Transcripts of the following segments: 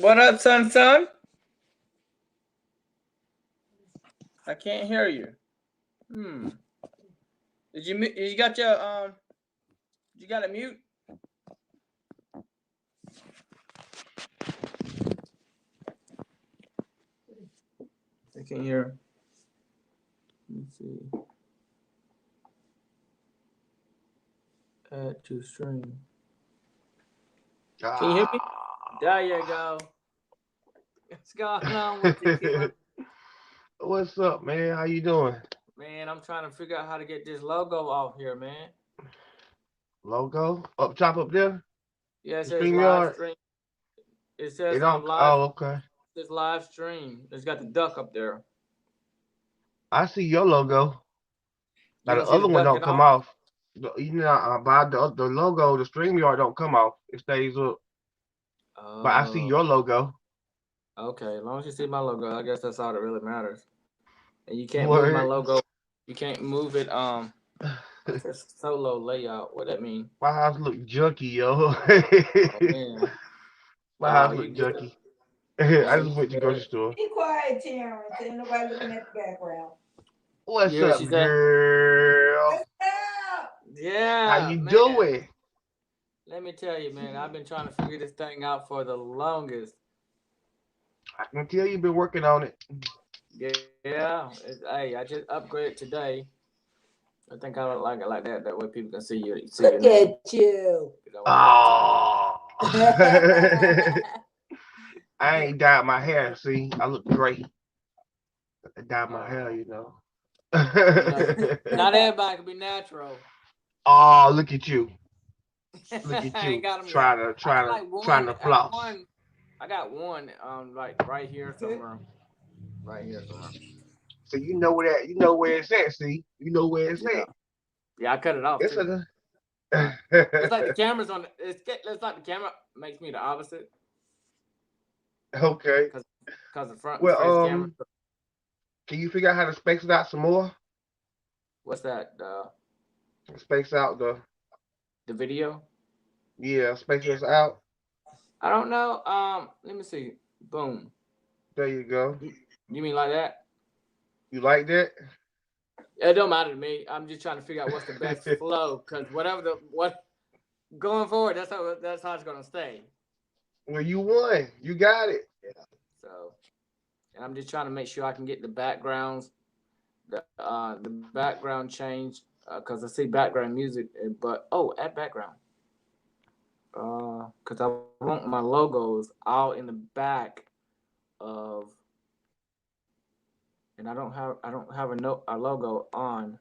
What up, son? I can't hear you. Hmm. You got your you got it mute? I can't hear. Let's see. Add to stream. Can you hear me? There you go. What's going on with you, Keelan? What's up, man? How you doing? Man, I'm trying to figure out how to get this logo off here, man. Logo up top up there. Yeah, it The says live StreamYard. stream. It It says don't. live. Oh, okay. This live stream. It's got the duck up there. I see your logo. You Now don't the see the other one duck don't at come all? off. You know, by the logo, the StreamYard don't come off. It stays up. But I see Oh, your logo. okay. As long as you see my logo, I guess that's all that really matters. And you can't move my Word. logo. You can't move it. What's this solo layout? What that mean? My house look junky, yo. Oh man. My Oh, house you look good? junky. Yeah, I you just went to the grocery good. store. Be quiet, Terrence. Ain't nobody looking at the background. What's You hear what up, she said? girl? What's up? How Yeah, you man. doing? Let me tell you, man. I've been trying to figure this thing out for the longest. I can tell you've been working on it. Yeah. Hey, I just upgraded today. I think I would like it like that. That way people can see your Look name. at you. You know when you upgrade. Oh. I ain't dyed my hair. See, I look great. I dyed my hair, Oh, you know. you know, not everybody can be natural. Oh, look at you. Look at I ain't you. got them yet. Trying to I got trying to like trying one. to floss. I got one. Like right here somewhere. Right here somewhere. So you know where it's at, see? You know where it's Yeah. at. Yeah, I cut it off It's too. a It's like the camera's on. It's like the camera makes me the opposite okay. because the front Well, face camera. can you figure out how to space it out some more? What's that? Space out The video. space this out. I don't know. Let me see. Boom. There you go. You mean like that? You like that? It don't matter to me. I'm just trying to figure out what's the best flow because whatever the what going forward, that's how it's gonna stay. Well, you won. You got it. So, and I'm just trying to make sure I can get the backgrounds, the background change because I see background music, but add background. Because I want my logos all in the back of, and I don't have a logo on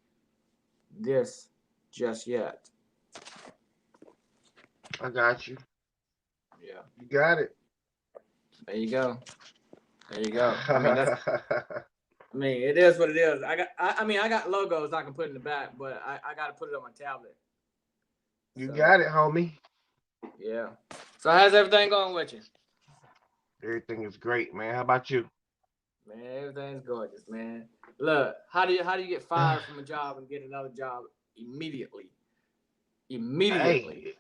this just yet. I got you. Yeah, You got it. there you go. There you go. I mean that's. I mean it is what it is. I got logos I can put in the back, but I got to put it on my tablet. You So got it, homie. yeah. So how's everything going with you? Everything is great, man. How about you? Man, everything's gorgeous, man. Look, how do you get fired from a job and get another job immediately? Immediately.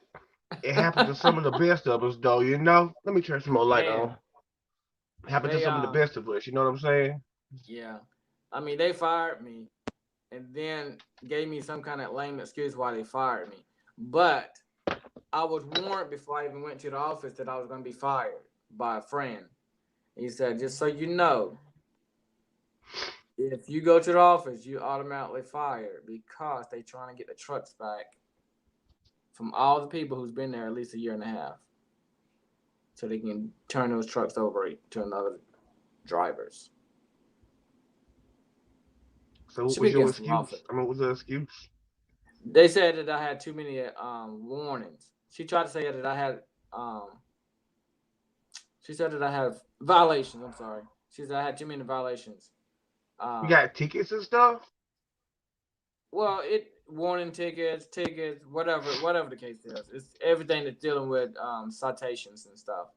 Hey, it happens to some of the best of us, though. You know. Let me turn some more light Man, on. It happens to they some of the best of us. You know what I'm saying? yeah. I mean they fired me and then gave me some kind of lame excuse why they fired me. But I was warned before I even went to the office that I was gonna be fired by a friend. He said, just so you know, if you go to the office, you automatically fired because they trying to get the trucks back from all the people who's been there at least a year and a half, so they can turn those trucks over to another drivers. So, what Should be was your against the law for excuse? that. I mean, what was the excuse? They said that I had too many warnings. She tried to say that I had she said that I have violations. I'm sorry. She said I had too many violations. You Um, got tickets and stuff. well, it warning tickets, whatever the case is. It's everything that's dealing with citations and stuff,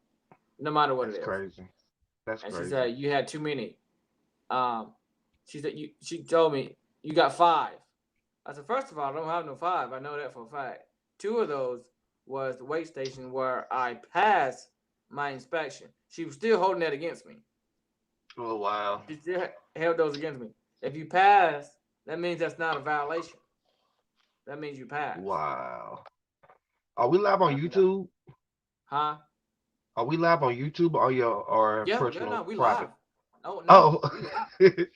no matter what it That's is. crazy. That's And she crazy. said you had too many. Um, she said you. She told me you got five. I said first of all, I don't have no five. I know that for a fact. Two of those was the wait station where I passed my inspection. She was still holding that against me. Oh wow. She still held those against me. If you pass, that means that's not a violation. That means you pass. Wow. Are we live on YouTube? Huh? Are we live on YouTube or your Yeah, personal no, we private? live. Oh no. Oh. We live.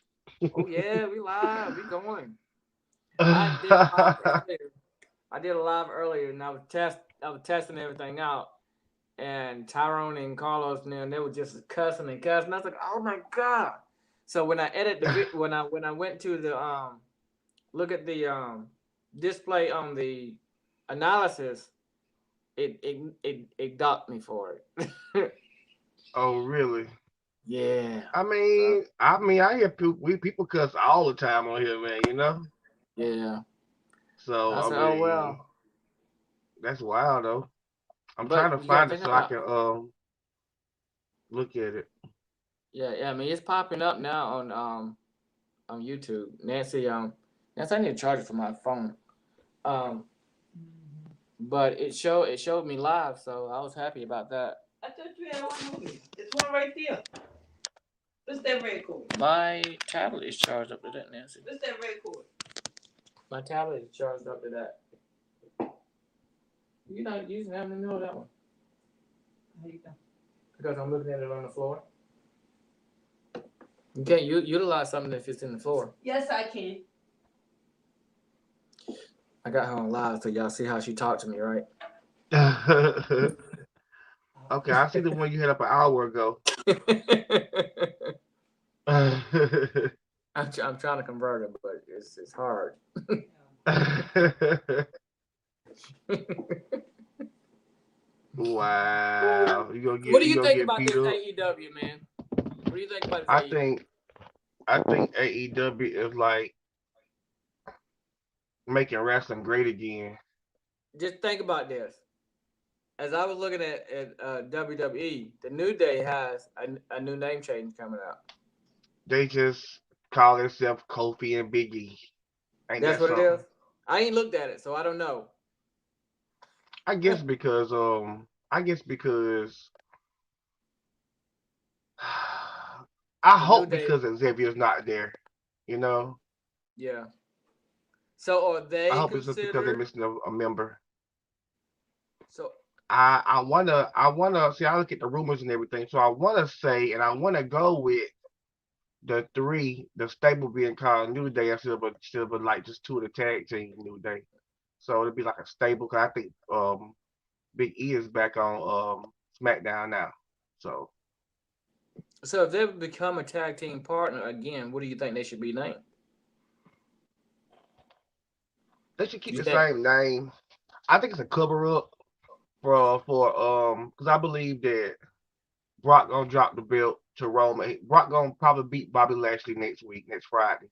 Oh yeah, we live. We going. I did a live earlier, and I was testing everything out. And Tyrone and Carlos and them, they were just cussing and cussing. I was like, oh my god. So when I edit the when I went to the look at the display on the analysis, it docked me for it. Oh really? Yeah. I hear people cuss all the time on here, man. You know. Yeah. So I said, oh well. That's wild though. I'm trying to find it so I can look at it. Yeah. I mean, it's popping up now on YouTube. Nancy, I need to charge it for my phone. But it showed me live, so I was happy about that. I thought you had one movie. There's one right there. What's that red cord? My tablet is charged up to that, Nancy. What's that red cord? My tablet is charged up to that. You're not using that in the middle of that one. How you go? Because I'm looking at it on the floor. You can't utilize something if it's in the floor. Yes, I can. I got her on live, so y'all see how she talked to me, right? Okay, I see the one you had up an hour ago. I'm trying to convert it, but it's hard. Wow. What do you think about this AEW, man? What do you think about this I think AEW is like making wrestling great again. Just think about this. As I was looking at WWE, the New Day has a new name change coming out. They just call themselves Kofi and Big E. That's what it is? I ain't looked at it, so I don't know. I guess because I hope because Xavier's not there, you know. Yeah. So are they? I hope it's just because they're missing a member. So I wanna see. I look at the rumors and everything, so I wanna say, and I wanna go with the stable being called New Day instead of like just two of the tag team New Day. So it'd be like a stable. Cause I think Big E is back on SmackDown now. So if they become a tag team partner again, what do you think they should be named? They should keep the same name. I think it's a cover up for because I believe that Brock gonna drop the belt to Roman. Brock gonna probably beat Bobby Lashley next Friday,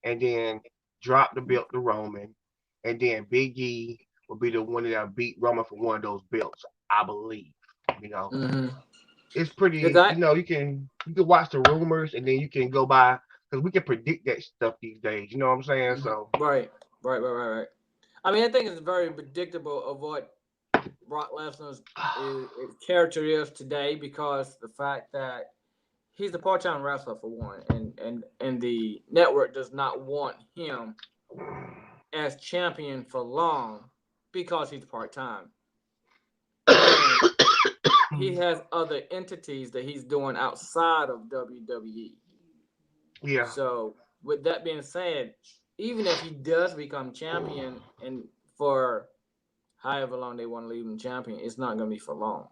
and then drop the belt to Roman, and then Big E will be the one that beat Roman for one of those belts. I believe. You know, it's pretty. You can watch the rumors, and then you can go by because we can predict that stuff these days. You know what I'm saying? So right. I mean, I think it's very predictable of what Brock Lesnar's character is today, because the fact that he's a part-time wrestler for one, and the network does not want him as champion for long because he's part-time. He has other entities that he's doing outside of WWE. Yeah. So with that being said, even if he does become champion and for however long they want to leave him champion, it's not going to be for long.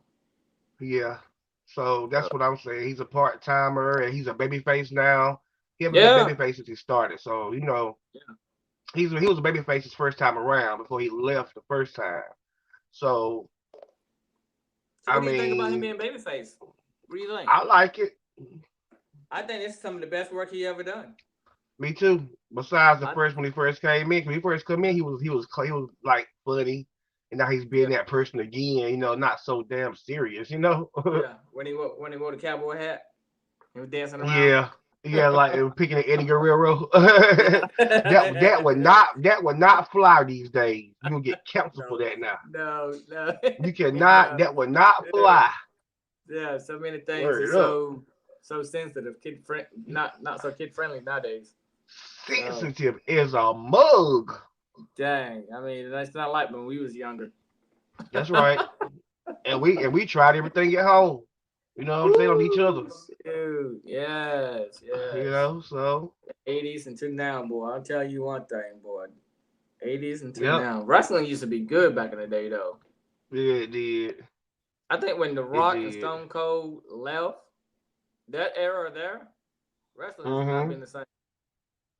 Yeah. So that's what I'm saying. He's a part-timer and he's a babyface now. He hasn't been a babyface since he started. So, he was a babyface his first time around before he left the first time. So what do you think about him being babyface? What do you think? I like it. I think this is some of the best work he ever done. Me too. Besides when he first came in, he was like funny, and now he's being that person again. Not so damn serious. Yeah. When he wore the cowboy hat, he was dancing around. Yeah, like picking at Eddie Guerrero. that would not fly these days. You will get canceled for that now. No. You cannot. That would not fly. Yeah, so many things are Word up. so sensitive, not so kid friendly nowadays. So Sensitive as a mug. dang, I mean that's not like when we was younger. That's right. And we tried everything at home. You know what I'm saying, on each other. Woo, shoot. Yes, You yes. know, so 80s until now, boy. I'll tell you one thing, boy. 80s until yep. now. Wrestling used to be good back in the day, though. Yeah, it did. I think when The It Rock and did. Stone Cold left, that era there, wrestling has not Mm-hmm. been the same.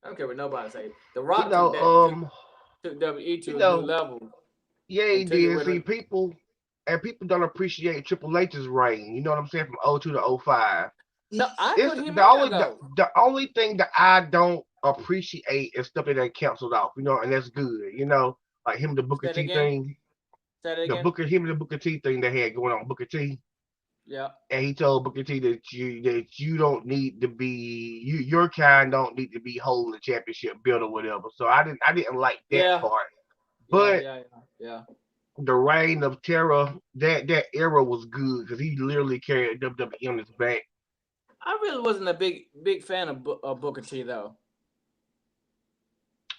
I don't care what nobody say. The You Rock know, took WWE you to a new know, level yeah, he and took it did. with See, a people don't appreciate Triple H's reign. You know what I'm saying? From '02 to '05. no. I It's put him the in there only the, though. the only thing that I don't appreciate is stuff that they canceled off, and that's good, like him the Booker Say it T again. thing, Say it again. the Booker T thing they had going on Booker T, Yeah. and he told Booker T that you don't need to be your kind don't need to be holding the championship belt or whatever. So I didn't like that Yeah. part, Yeah. but Yeah. Yeah. the reign of terror that era was good because he literally carried WWE on his back. I really wasn't a big fan of Booker T though.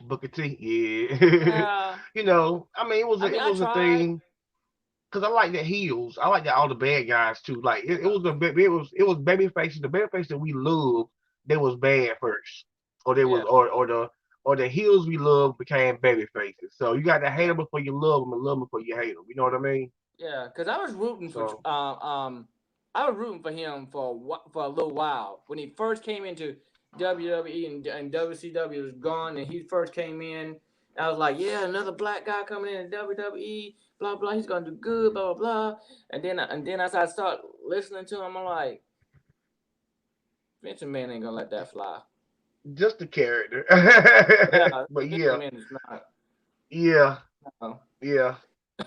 Booker T, yeah. Yeah. I mean, it was I a mean, it I was a tried. thing because I like the heels. I like that all the bad guys too. Like it Yeah. was it was baby faces. The baby faces that we loved, they was bad first, or they was Yeah. or the heels we loved became baby faces. So you got to hate Yeah. them before you love them and love them before you hate them. You know what I mean? Yeah. Because I was rooting for So I was rooting for him for a little while when he first came into WWE and WCW was gone and he first came in. I was like, yeah, another black guy coming in WWE, blah blah. He's gonna do good, blah blah blah. And then as I start listening to him, I'm like, Vince McMahon ain't gonna let that fly. just the character, Yeah, but Vince yeah, McMahon is not. yeah, No. yeah,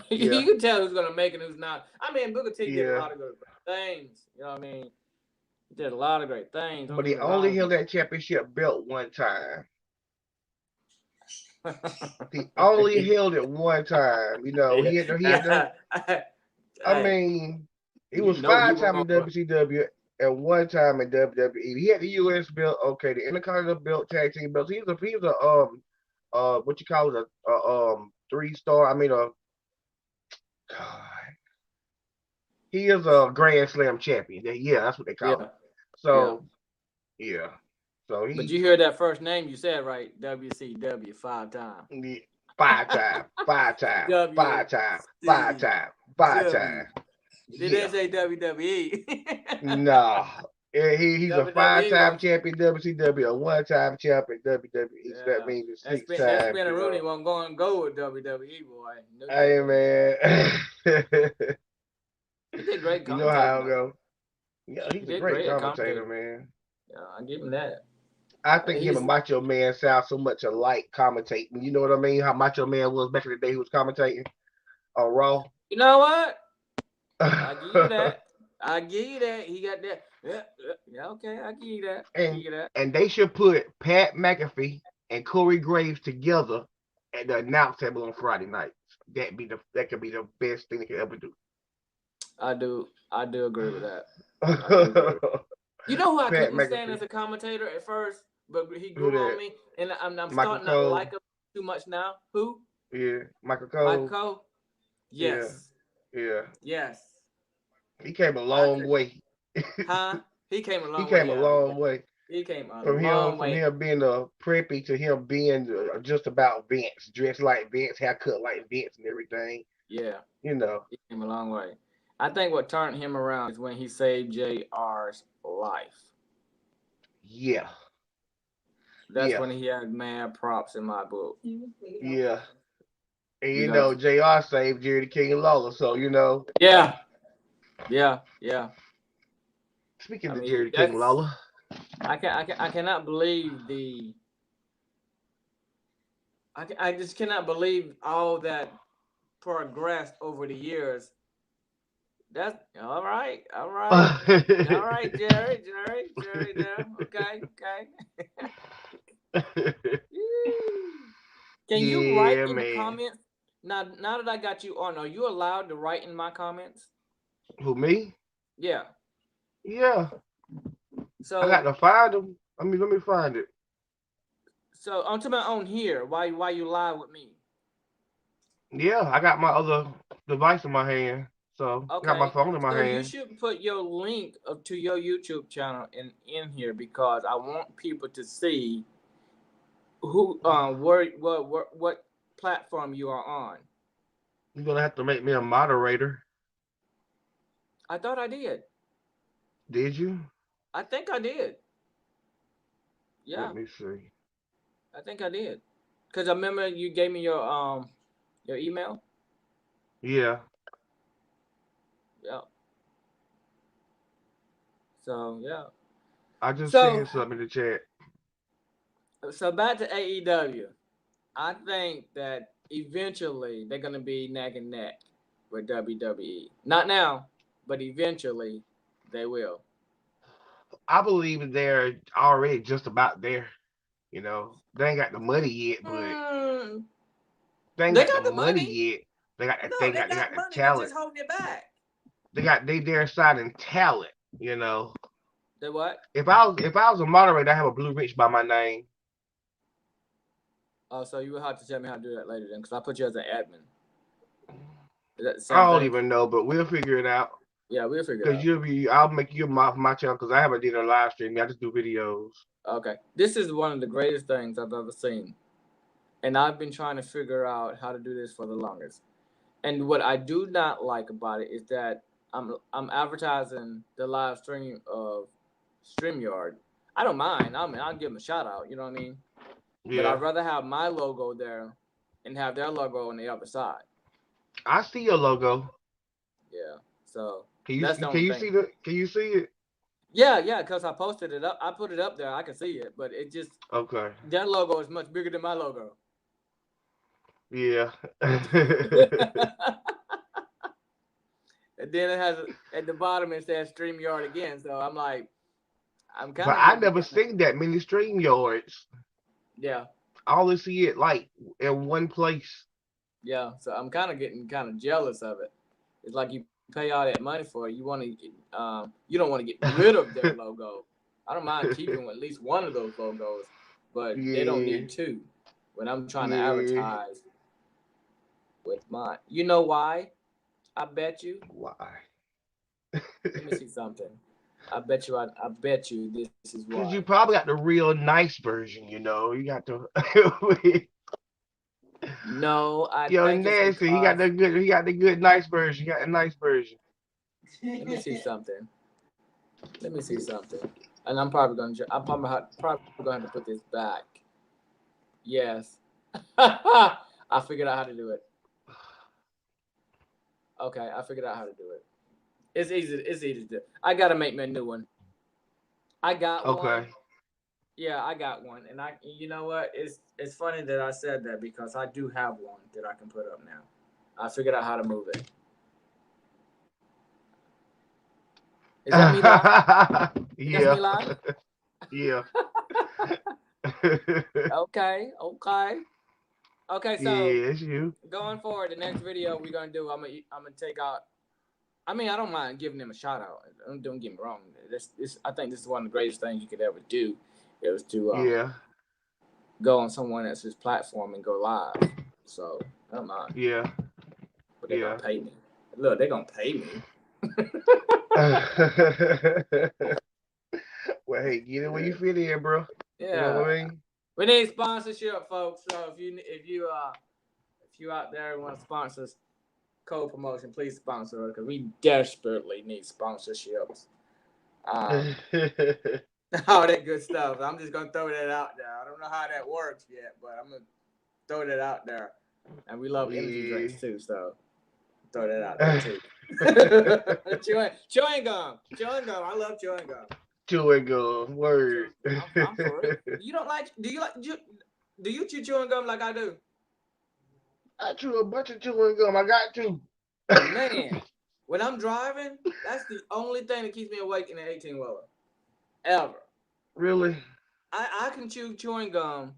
You yeah, can tell who's gonna make it, who's not. I mean, Booker T did a yeah. lot of good things. You know what I mean? He did a lot of great things. Don't But get he me only wrong. held that championship belt one time. He only held it one time. He had to. I Hey, mean, he you was know he 5 times wrong, in bro. WCW and one time in WWE. He had the US belt, okay, the Intercontinental belt, tag team belts. He's a what you call it, a 3-star. I mean, God, he is a Grand Slam champion. Yeah, that's what they call it. Yeah, yeah. So yeah, so But you he, heard that first name you said right? WCW 5 times. he 5 times, 5 times, W 5 times, five C times, 5 times. W. Did they Yeah. say WWE? Nah. Yeah, he's a WWE 5 time was. champion WCW, a 1 time champion WWE. So that Yeah. means it's That six spin that times, Spinner won't go and go with WWE boy. No, no, Hey no, no. man. He did great You know how commentating I though. go. Yeah, He he's a did great great at commentator, commentating. man. Yeah, I give him that. I think him He's and Macho Man sound so much alike commentating. You know what I mean? How Macho Man was back in the day he was commentating on Raw. you know what? I give you that. I give you that. He got that. Yeah, yeah, yeah, okay. I give you that. I give and you that. and they should put Pat McAfee and Corey Graves together at the announce table on Friday nights. That could be the best thing they could ever do. I do agree with that. I do agree. You know who I Pat couldn't stand McAfee. as a commentator at first, but he Who grew on that? me, and I'm Michael starting to Cole. like him too much now. Who? Yeah. Michael Michael Cole. Cole? Yeah. Yes. Yeah. Yes. He came a I long could. way. Huh? He came a He long way. came a Yeah, long way he came a from him long from way. him being a preppy to him being just about Vince, dressed like Vince, haircut like Vince, and everything. Yeah, You know. he came a long way. I think what turned him around is when he saved JR's life. Yeah. That's Yeah. when he had mad props in my book. Yeah. And Because JR saved Jerry the King Lawler. So, yeah, yeah, yeah. speaking I to mean, Jerry the King Lawler. I cannot believe I just cannot believe all that progressed over the years. That's all right, all right, all right, Jerry, there. Okay, okay. Can you write Yeah, in the man. comments? Now that I got you on, are you allowed to write in my comments? Who, me? Yeah. Yeah, I got So to find them. I mean, let me find it. I'm talking about on here. Why you lie with me? Yeah, I got my other device in my hand, so I got my Okay. phone in my So you hand. should put your link to your YouTube channel in here because I want people to see who where what platform you are on. You're gonna have to make me a moderator. I thought I did. Did you? I think I did. Let Yeah, me see. I think I did. Cause I remember you gave me your email. Yeah, Yeah. So yeah. I just So seen something in the chat. so back to AEW. I think that eventually they're gonna be neck and neck with WWE. Not now, but eventually they will. I believe they're already just about there. You know, they ain't got the money yet, but Mm, they ain't they got the got the money money. yet. No, they They got got the money. They talent. just holding it back. They they're signing talent. You know, They what? if I was a moderator, I have a Blue Rich by my name. Oh, so you will have to tell me how to do that later then, because I put you as an admin. Is that the I same don't thing? even know, but we'll figure it out. Yeah, we'll figure it Cause out. I'll make you my channel because I haven't did a live stream. I just do videos. Okay. This is one of the greatest things I've ever seen. And I've been trying to figure out how to do this for the longest. And what I do not like about it is that I'm advertising the live stream of StreamYard. I don't mind. I'll give them a shout out, you know what I mean? But Yeah, I'd rather have my logo there and have their logo on the other side. I see your logo. Yeah. So that's the Can only you thing. see the can you see it? Yeah, because I posted it up. I put it up there. I can see it, but it just Okay. their logo is much bigger than my logo. Yeah. And then it has at the bottom it says StreamYard again. So I'm like, I'm kind But of I getting never seen that many stream yards. yeah, I only see it like in one place. yeah. So I'm kind of getting kind of jealous of it. It's like you pay all that money for it. You don't want to get rid of their logo. I don't mind keeping at least one of those logos, but they don't Yeah, need two. When I'm trying to yeah. advertise with mine, you know why? I bet you. Why? Let me see something. I bet you. I bet you this is why. Because you probably got the real nice version, you know. You got the No, I Yo, think it's Nancy, because. he got the good nice version. He got the nice version. Let me see something. Let me see something. And I'm probably gonna. Probably gonna have to put this back. Yes. I figured out how to do it. Okay, I figured out how to do it. It's easy. It's easy to do. I gotta make me a new one. I got one. Okay. Yeah, I got one, and you know what? It's funny that I said that because I do have one that I can put up now. I figured out how to move it. Is that me live? Is that Yeah. me live? Yeah. Okay, okay, okay. So Yeah, it's you. going forward, the next video we're gonna do, I'm gonna take out. I mean, I don't mind giving them a shout out. Don't get me wrong. I think this is one of the greatest things you could ever do. It was to Yeah. go on someone else's platform and go live. So I don't mind. Yeah. But they're Yeah. gonna pay me. Look, they're gonna pay me. Well, hey, get it where you fit in, bro. You know Yeah. what I mean? We need sponsorship, folks. So if you out there and want to sponsor us, co-promotion, please sponsor us because we desperately need sponsorships. All that good stuff. I'm just gonna throw that out there. I don't know how that works yet, but I'm gonna throw that out there. And we love energy drinks too, so throw that out there too. chewing gum. I love chewing gum. Chewing gum, word. I'm for it. You don't like? Do you chew chewing gum like I do? I chew a bunch of chewing gum. I got to. Man, when I'm driving, that's the only thing that keeps me awake in an 18-wheeler. Ever. Really? I can chew chewing gum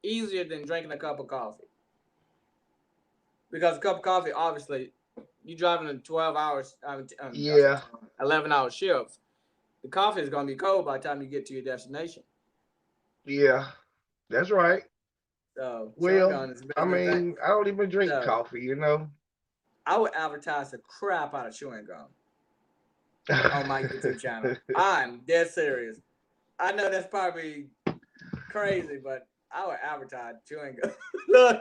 easier than drinking a cup of coffee. Because a cup of coffee, obviously, you driving in 12 hours, Yeah, 11-hour shifts. The coffee is gonna be cold by the time you get to your destination. yeah, that's right. So chewing Well, gum is a I very good thing. mean, I don't even drink So coffee, you know. I would advertise the crap out of chewing gum on my YouTube channel. I'm dead serious. I know that's probably crazy, but I would advertise chewing gum. Look.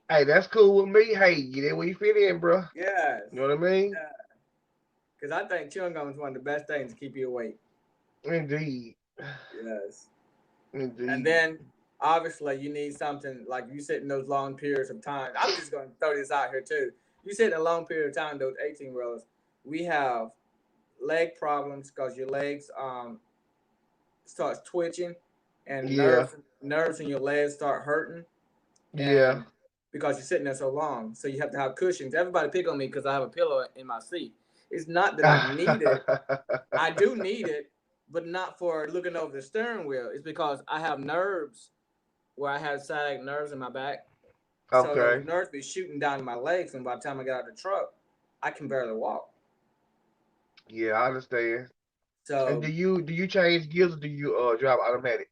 Hey, that's cool with me. Hey, get in where you fit in, bro. Yes. You know what I mean? Yeah. Because I think chewing gum is one of the best things to keep you awake. Indeed. Yes. Indeed. And then obviously you need something like you sit in those long periods of time. I'm just going to throw this out here too. You sit in a long period of time, those 18-year-olds, we have leg problems because your legs starts twitching and Yeah. nerves in your legs start hurting. Yeah. And because you're sitting there so long, so you have to have cushions. Everybody pick on me because I have a pillow in my seat. It's not that I need it. I do need it, but not for looking over the steering wheel. It's because I have nerves where I have sciatic nerves in my back. So those Okay. nerves be shooting down my legs, and by the time I get out of the truck, I can barely walk. Yeah, I understand. And do So you change gears or do you drive automatic?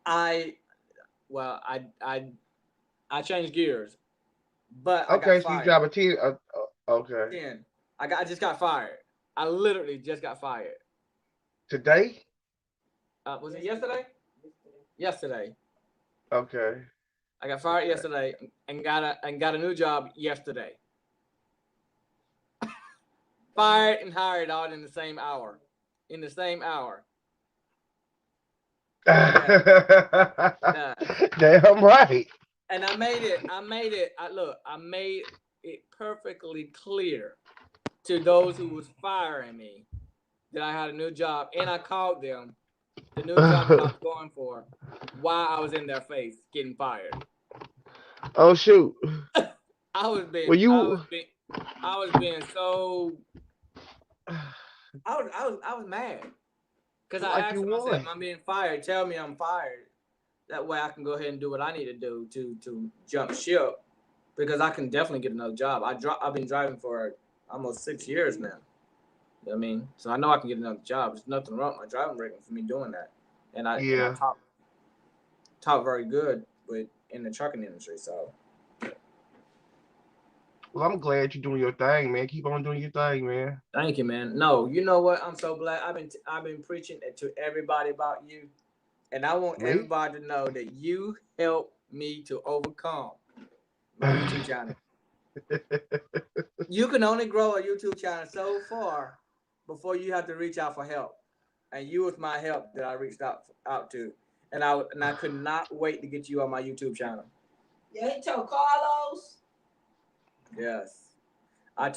I well I changed gears, but I got Okay, so you fired. drive a T. Okay. 10. I just got fired. I literally just got fired. Today? Was it yesterday? Yesterday. Okay. I got fired yesterday and got a new job yesterday. Fired and hired all in the same hour. In the same hour. Yeah. Yeah. Damn right. And I made it. I made it perfectly clear to those who was firing me that I had a new job, and I called them the new job that I was going for while I was in their face getting fired. Oh shoot. I was being Well, you. I was being so I was mad because I Like you asked them. I said, won. "Am I being fired? Tell me I'm fired. That way I can go ahead and do what I need to do to jump ship because I can definitely get another job. I've been driving for almost 6 years now. You know what I mean, so I know I can get another job. There's nothing wrong with my driving record for me doing that, and I Yeah. talk very good with in the trucking industry. So Well, I'm glad you're doing your thing, man. Keep on doing your thing, man. thank you, man. No, you know what? I'm so glad. I've been preaching to everybody about you, and I want Me? everybody to know that you helped me to overcome my YouTube channel. You can only grow a YouTube channel so far before you have to reach out for help, and you was my help that I reached out to, and I could not wait to get you on my YouTube channel. Yeah, he told Carlos. Yes. I'm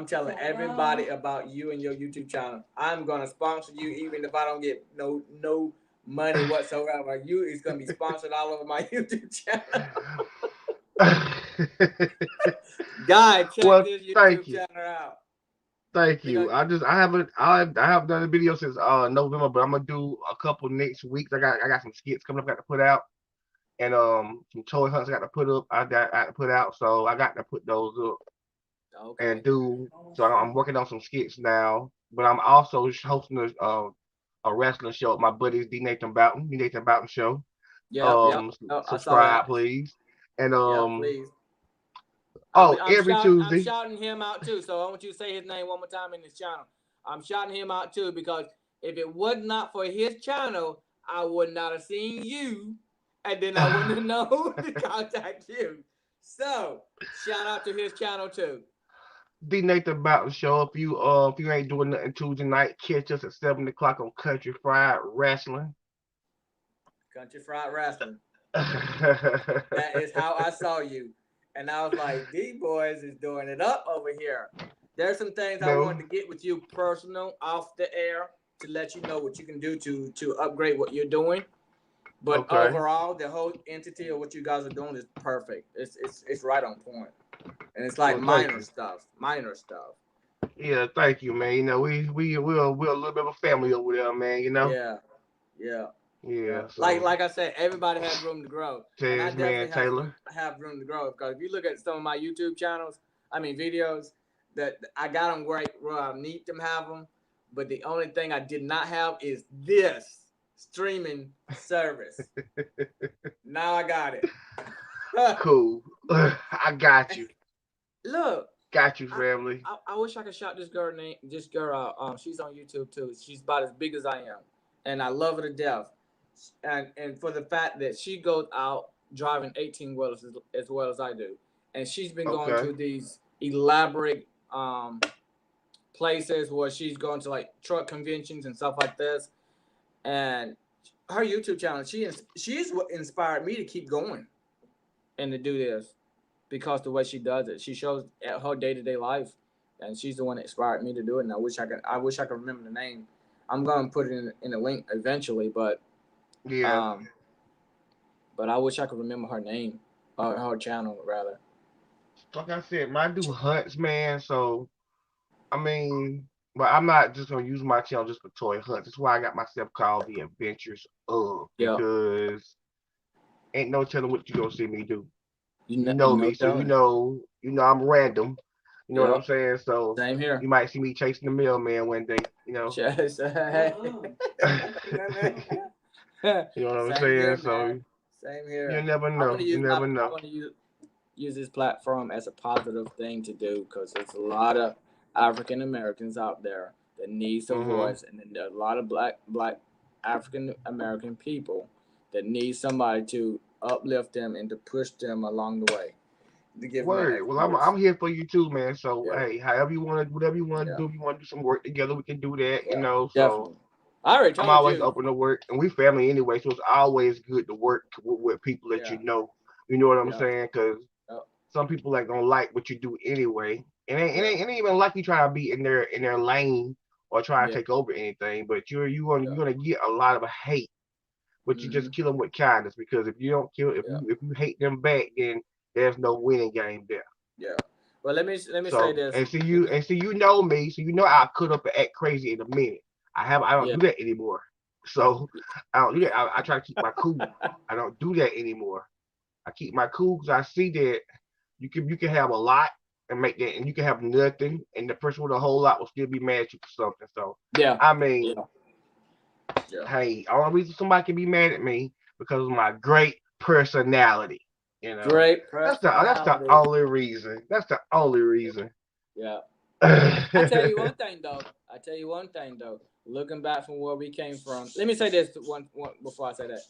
telling everybody about you and your YouTube channel. I'm gonna sponsor you even if I don't get no money whatsoever. You is gonna be sponsored all over my YouTube channel. Guy, check Well, this thank YouTube you. channel out. Thank Because you. I haven't done a video since November, but I'm gonna do a couple next weeks. I got some skits coming up, got to put out, and some toy hunts I got to put up. I got to put out, so I got to put those up and okay. do. So I'm working on some skits now, but I'm also hosting a wrestling show with my buddies D Nathan Boughton show. Yep. Oh, I saw Subscribe that. please, and Yep, please. every I'm Tuesday. shouting him out too. So I want you to say his name one more time in this channel. I'm shouting him out too because if it was not for his channel, I would not have seen you, and then I wouldn't have known to contact you. So shout out to his channel too. D Nathan Boughton show. If you ain't doing nothing Tuesday night, catch us at 7 o'clock on Country Fried Wrestling. Country Fried Wrestling. That is how I saw you. And I was like, these boys is doing it up over here. There's some things I wanted to get with you personal off the air to let you know what you can do to upgrade what you're doing. But Okay. overall, the whole entity of what you guys are doing is perfect. It's right on point. And it's like minor stuff. Yeah, thank you, man. You know, we're a little bit of a family over there, man, you know? Yeah. Yeah. So, like I said, everybody has room to grow, and I says man definitely Taylor. have room to grow. Because if you look at some of my YouTube channels, videos, that I got them right where I need them have them, but the only thing I did not have is this streaming service. Now I got it. Cool. I got you. Look, Got you, family. I wish I could shout this girl out. She's on YouTube too. She's about as big as I am, and I love her to death. And for the fact that she goes out driving 18 wheelers as well as I do, and she's been going to these elaborate places where she's going to like truck conventions and stuff like this, and her YouTube channel, she's what inspired me to keep going and to do this, because the way she does it, she shows her day-to-day life, and she's the one that inspired me to do it. And I wish I could remember the name. I'm gonna put it in a link eventually, but but I wish I could remember her name, or her channel rather. Like I said, my dude hunts, man. So I mean, but I'm not just gonna use my channel just for toy hunts. That's why I got myself called the Adventures of, because ain't no telling what you gonna see me do. You know me, so you know I'm random. You know what I'm saying? So same here. You might see me chasing the mailman one day. You know. You know what I'm saying? Here, so same here. You never know. You never know. I want to use this platform as a positive thing to do, because there's a lot of African Americans out there that needs a voice, and then there are a lot of black African American people that need somebody to uplift them and to push them along the way. To give Word. Well, I'm here for you too, man. So hey, however you want to, whatever you want to do, if you want to do some work together, we can do that. You know, so. Definitely. I'm always open to work, and we family anyway, so it's always good to work with people that you know. You know what I'm saying? Because some people like don't like what you do anyway, and it ain't even like you try to be in their lane or try to take over anything. But you're gonna get a lot of hate, but you just kill them with kindness, because if you don't kill, if you hate them back, then there's no winning game there. Yeah. Well, let me say this. And see you know me, so you know I'll cut up and act crazy in a minute. I don't do that anymore. So I don't do that. I try to keep my cool. I don't do that anymore. I keep my cool because I see that you can have a lot and make that, and you can have nothing, and the person with a whole lot will still be mad at you for something. So I mean, hey, only reason somebody can be mad at me because of my great personality. You know, great personality. That's the only reason. That's the only reason. Yeah. I tell you one thing though. Looking back from where we came from, let me say this one before I say that.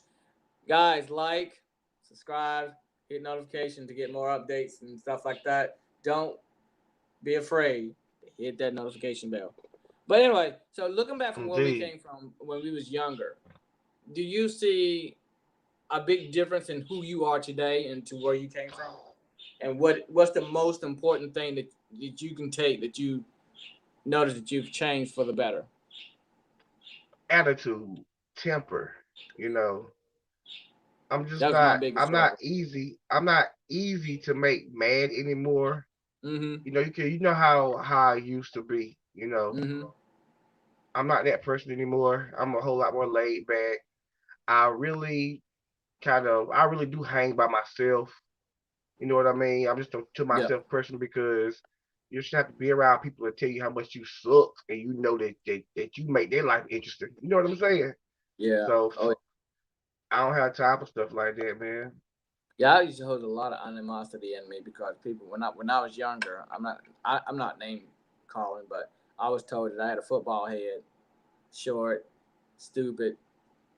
Guys, like, subscribe, hit notification to get more updates and stuff like that. Don't be afraid to hit that notification bell. But anyway, so looking back from where we came from when we was younger, do you see a big difference in who you are today and to where you came from? And what's the most important thing that you can take that you notice that you've changed for the better? Attitude, temper, you know. I'm not easy to make mad anymore. You know, you know how I used to be, you know. I'm not that person anymore. I'm a whole lot more laid back. I really do hang by myself. You know what I mean? I'm just to myself person, because you just have to be around people that tell you how much you suck, and you know that you make their life interesting. You know what I'm saying? Yeah. So I don't have time for stuff like that, man. Yeah, I used to hold a lot of animosity in me, because people when I was younger, I'm not name calling, but I was told that I had a football head, short, stupid,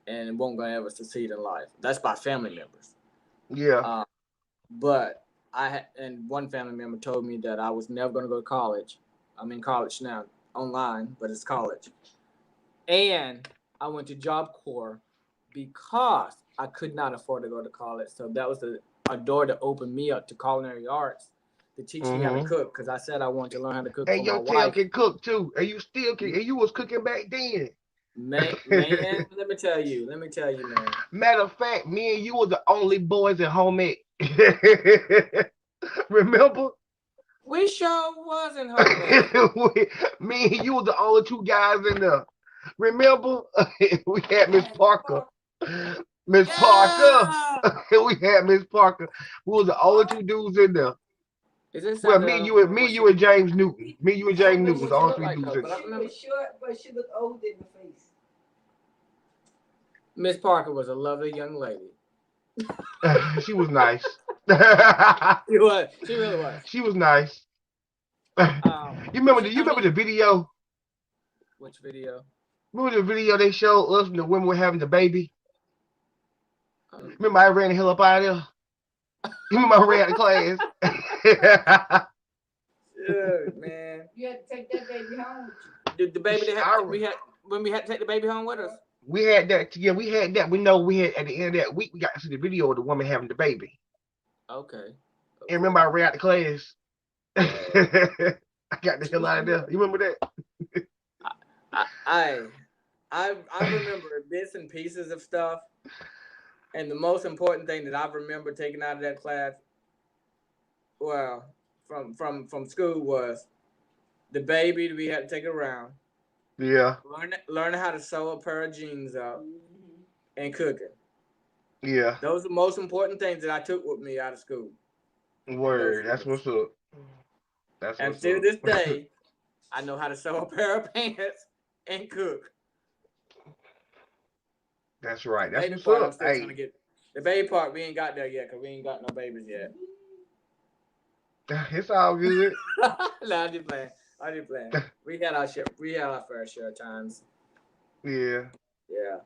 and won't gonna ever succeed in life. That's by family members. Yeah. But and one family member told me that I was never going to go to college. I'm in college now, online, but it's college. And I went to Job Corps because I could not afford to go to college. So that was a door to open me up to culinary arts, to teach me how to cook, because I said I wanted to learn how to cook. And your tail can cook too, and you still can. And you was cooking back then. Man, let me tell you, man. Matter of fact, me and you were the only boys at home ec. Remember? We sure wasn't home ec. Me and you were the only two guys in there. Remember? We had Miss Parker. Miss Parker. Yeah! We had Miss Parker. We was the only two dudes in there. Is this Well, Sandra? me, you, and James Newton. Me, you, and I don't James remember Newton was what the she only looked three like dudes though, in but there. I She remember was short, but she looked old in the face. Miss Parker was a lovely young lady. She was nice. She was. She really was. She was nice. You remember the video? Which video? Remember the video they showed us when the women were having the baby? Um, Remember I ran the hell up out of there? You remember I ran out of class? Dude, man. You had to take that baby home with The baby when we had to take the baby home with us. We had that. Yeah, we had that. We know we had at the end of that week we got to see the video of the woman having the baby. Okay. And remember I ran out of class? I got the hell out of there. You remember that? I remember bits and pieces of stuff, and the most important thing that I remember taking out of that class, well, from school was the baby that we had to take around. Yeah. Learning how to sew a pair of jeans up and cooking. Yeah. Those are the most important things that I took with me out of school. Word. That's what's up. And to this day, I know how to sew a pair of pants and cook. That's right. That's Baby what's part, up. I'm still trying to get the baby part. We ain't got there yet because we ain't got no babies yet. It's all good. No, I'm just playing. We had our share. We had our fair share of times. Yeah. Yeah.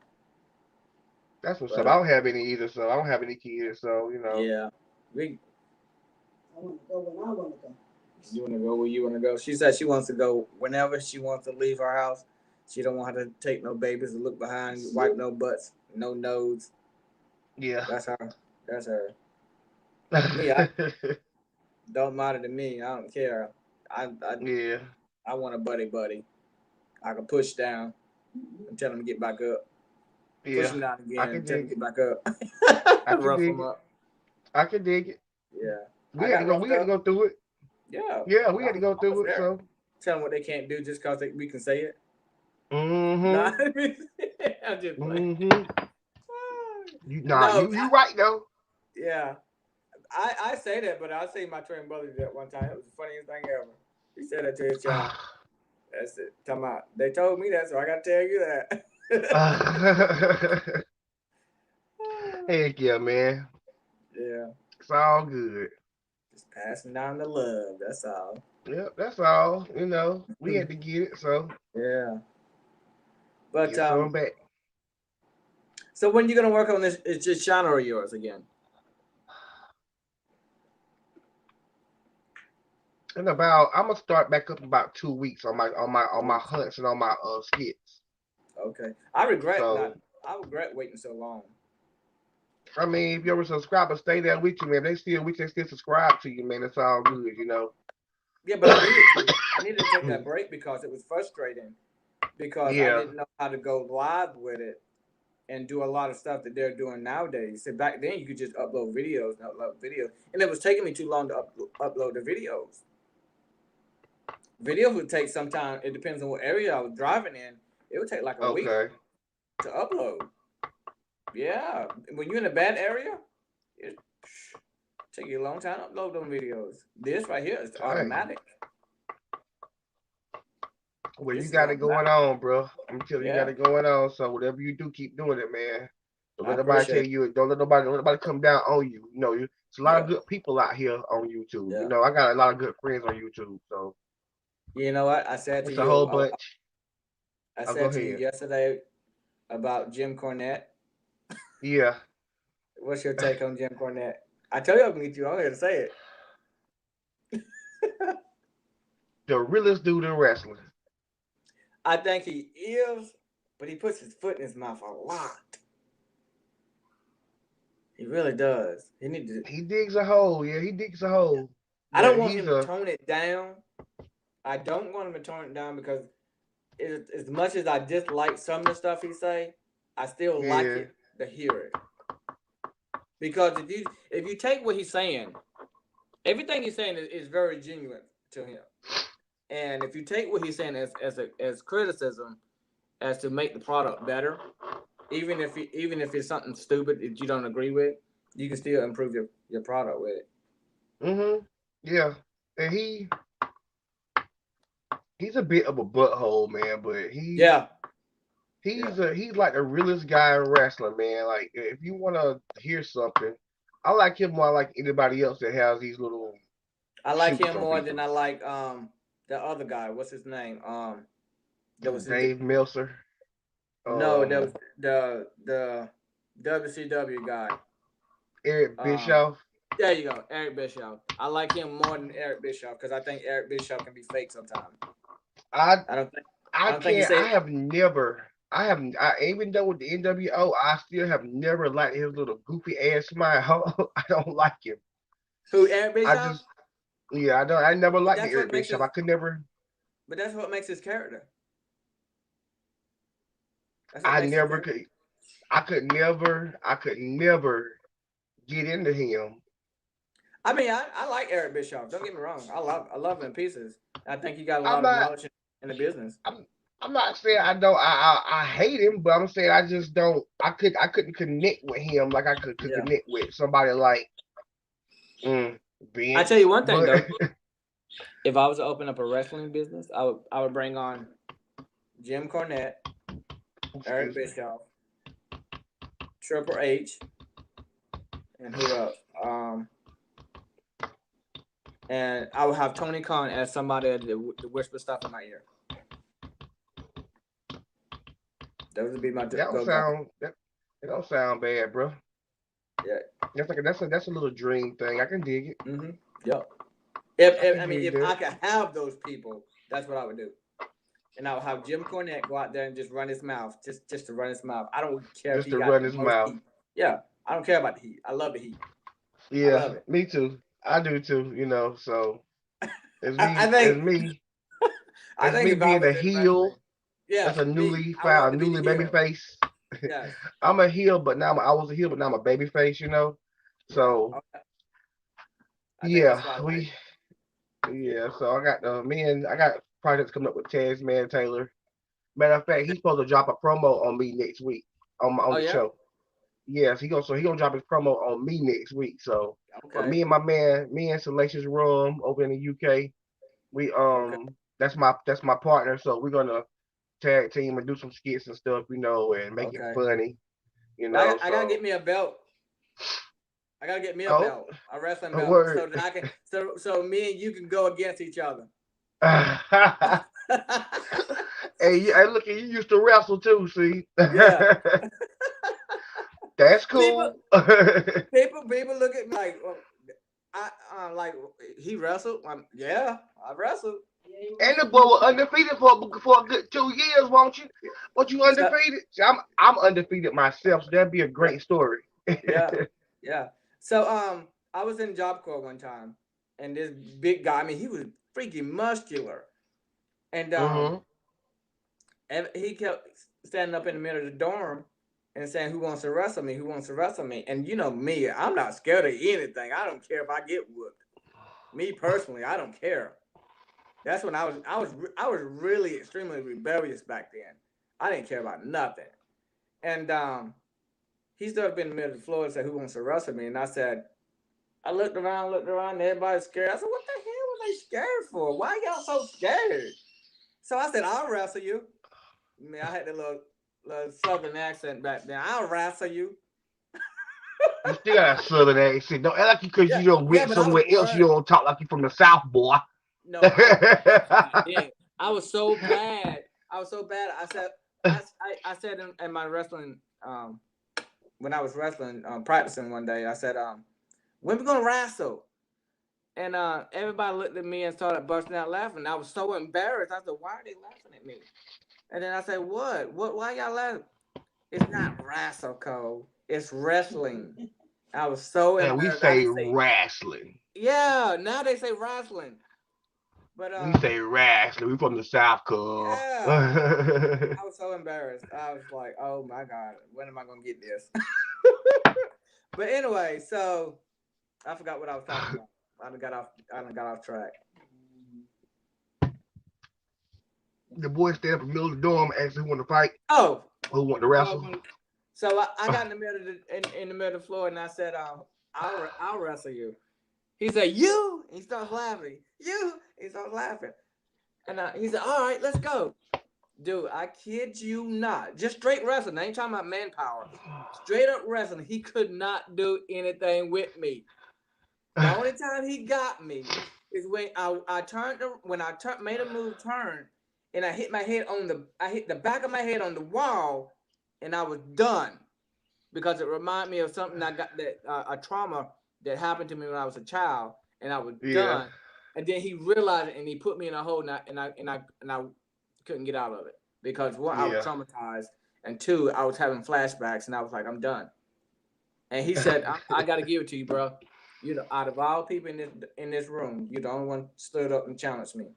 That's what's up. I don't have any either, so I don't have any kids, so you know. Yeah. I want to go when I want to go. You want to go where you want to go? She said she wants to go whenever she wants to leave her house. She don't want her to take no babies to look behind, wipe no butts, no nose. Yeah. That's her. Don't matter to me. I don't care. Yeah. I want a buddy. I can push down and tell him to get back up. Yeah. Push him down again and tell him to get back up. I can Rough dig him it. up. I can dig it. Yeah. We had to go through it. Yeah. Yeah, we had to go through it. So tell them what they can't do just because we can say it. Mm-hmm. I'm just playing. Mm-hmm. You right though. Yeah. I say that, but I say my twin brother did that one time. It was the funniest thing ever. He said that to his child. That's it. Talking about, they told me that, so I got to tell you that. Heck yeah, man. Yeah. It's all good. Just passing down the love. That's all. Yep, that's all. You know, we had to get it, so. Yeah. But, back. So when you going to work on this? It's just genre of yours again? I'm gonna start back up about 2 weeks on my hunts and on my skits. Okay. I regret waiting so long. I mean, if you're a subscriber, stay there with you, man. They still subscribe to you, man. It's all good, you know. Yeah, but I needed to take that break because it was frustrating. Because I didn't know how to go live with it and do a lot of stuff that they're doing nowadays. So back then you could just upload videos, and it was taking me too long to upload the videos. Videos would take some time. It depends on what area I was driving in. It would take like a week to upload. Yeah, when you're in a bad area, it take you a long time to upload them videos. This right here is automatic. Well, you got it going on, bro. I'm telling you, got it going on. So whatever you do, keep doing it, man. Don't let nobody tell you. Don't let nobody come down on you. You know, it's a lot of good people out here on YouTube. You know, I got a lot of good friends on YouTube. So you know what I said to you? It's a whole bunch. I said to you yesterday about Jim Cornette. Yeah. What's your take on Jim Cornette? I tell you I'm going to get you on here to say it. The realest dude in wrestling. I think he is, but he puts his foot in his mouth a lot. He really does. He digs a hole. Yeah, he digs a hole. I don't want him to tone it down. I don't want him to tone it down because as much as I dislike some of the stuff he say, I still like it to hear it. Because if you take what he's saying, everything he's saying is very genuine to him. And if you take what he's saying as criticism, as to make the product better, even if it's something stupid that you don't agree with, you can still improve your product with it. Yeah, and he's a bit of a butthole, man, but Yeah. he's like the realest guy in wrestling, man. Like if you want to hear something, I like him more like anybody else that has these little. I like shoots him on more people. than I like the other guy. What's his name? That was Dave Meltzer. No, that was the WCW guy. Eric Bischoff. There you go, Eric Bischoff. I like him more than Eric Bischoff because I think Eric Bischoff can be fake sometimes. I even though with the NWO, I still have never liked his little goofy ass smile. I don't like him. Who, Eric Bischoff? I never liked Eric Bischoff. I could never. But that's what makes his character. I could never get into him. I mean, I like Eric Bischoff. Don't get me wrong. I love him in pieces. I think he got a lot of knowledge in the business. I'm not saying I don't. I hate him, but I'm saying I just don't. I couldn't connect with him like I could connect with somebody like. I tell you one thing though. If I was to open up a wrestling business, I would bring on Jim Cornette, Eric Bischoff, Triple H, and who else? And I would have Tony Khan as somebody to whisper stuff in my ear. That would be my. That don't sound bad, bro. Yeah, that's a little dream thing. I can dig it. Mm-hmm. Yep. If I could have those people, that's what I would do. And I would have Jim Cornette go out there and just run his mouth, just to run his mouth. I don't care just if he to run his mouth. Heat. Yeah, I don't care about the heat. I love the heat. Yeah, me too. I do too. So it's me. I think being a heel. Yeah, that's a newly baby face. Yeah. I'm a heel, but now I was a heel, but now I'm a baby face. So So I got I got projects coming up with Tasman Taylor. Matter of fact, he's supposed to drop a promo on me next week on the show. Yes, he gonna drop his promo on me next week. So me and Salacious Rum over in the UK, we that's my partner. So we're gonna tag team and do some skits and stuff, and make it funny. I gotta get me a belt. I gotta get me a belt, a wrestling belt, so that I can, so me and you can go against each other. Hey, look, you used to wrestle too, see? Yeah. That's cool. People look at me like, like he wrestled. Yeah, I wrestled. And the boy was undefeated for a good 2 years, won't you? Won't you undefeated? See, I'm undefeated myself, so that'd be a great story. Yeah. So I was in Job Corps one time, and this big guy, he was freaking muscular, and and he kept standing up in the middle of the dorm and saying, "Who wants to wrestle me? Who wants to wrestle me?" And me, I'm not scared of anything. I don't care if I get whooped. Me personally, I don't care. That's when I was really extremely rebellious back then. I didn't care about nothing. And he stood up in the middle of the floor and said, "Who wants to wrestle me?" And I looked around, and everybody's scared. I said, "What the hell were they scared for? Why y'all so scared?" So I said, "I'll wrestle you." I had the little southern accent back then. "I'll wrestle you." You still got a southern accent. Don't act like because you don't went somewhere else. You don't talk like you from the South, boy. No, I was so bad. I said in my wrestling, when I was wrestling, practicing one day, I said, "When we gonna wrestle?" And everybody looked at me and started busting out laughing. I was so embarrassed. I said, "Why are they laughing at me?" And then I said, "What? Why y'all laughing?" "It's not wrestle, Cole. It's wrestling." I was so embarrassed. We say wrestling. Yeah, now they say wrestling. But we say wrestling. We from the South, Cole. Yeah. I was so embarrassed. I was like, "Oh my God, when am I gonna get this?" But anyway, so I forgot what I was talking about. I done got off track. The boy stand up in the middle of the dorm, asking who want to fight. Oh, who want to wrestle. So I got in the middle of in the middle of the floor, and I said, I'll wrestle you. He said, you? And he starts laughing. You? He starts laughing. And he said, all right, let's go. Dude, I kid you not. Just straight wrestling. I ain't talking about manpower. Straight up wrestling. He could not do anything with me. The only time he got me is when I turned, made a move turn, and I hit the back of my head on the wall, and I was done. Because it reminded me of something I got a trauma that happened to me when I was a child, and I was done. And then he realized it, and he put me in a hole, and I couldn't get out of it because one, I was traumatized, and two, I was having flashbacks, and I was like, I'm done. And he said, I got to give it to you, bro. You know, out of all people in this room, you're the only one stood up and challenged me.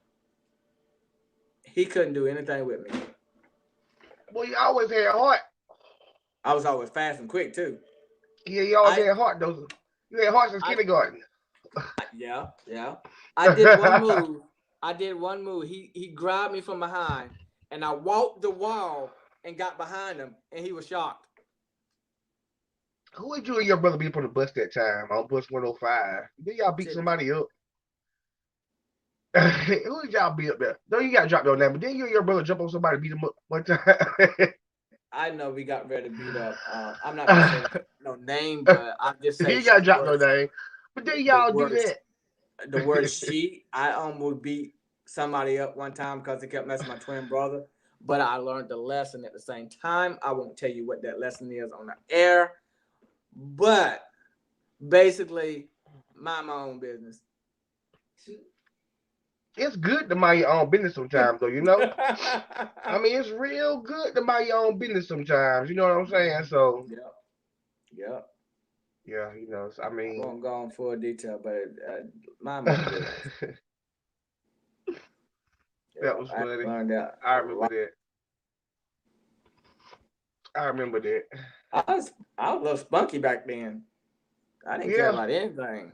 He couldn't do anything with me. Well, you always had heart. I was always fast and quick too. Yeah, you always had heart, though. You had heart since kindergarten. Yeah. I did one move. He grabbed me from behind, and I walked the wall and got behind him, and he was shocked. Who would you and your brother be on the bus that time on bus 105? Then y'all beat somebody up. Who did y'all beat up there? No, you got to drop your name, but then you and your brother jump on somebody and beat them up one time. I know we got ready to beat up. I'm not gonna say no name, but I'm just saying. You got to drop your name. But then y'all do that. The word "she," I almost beat somebody up one time because they kept messing with my twin brother. But I learned the lesson at the same time. I won't tell you what that lesson is on the air. But basically, mind my own business. It's good to mind your own business sometimes, though, you know? I mean, it's real good to mind your own business sometimes. You know what I'm saying? So, yeah. Yeah, you know, I mean. I won't go in full detail, but mind my business. That was funny. I remember that. I remember that. I was a little spunky back then. I didn't care about anything.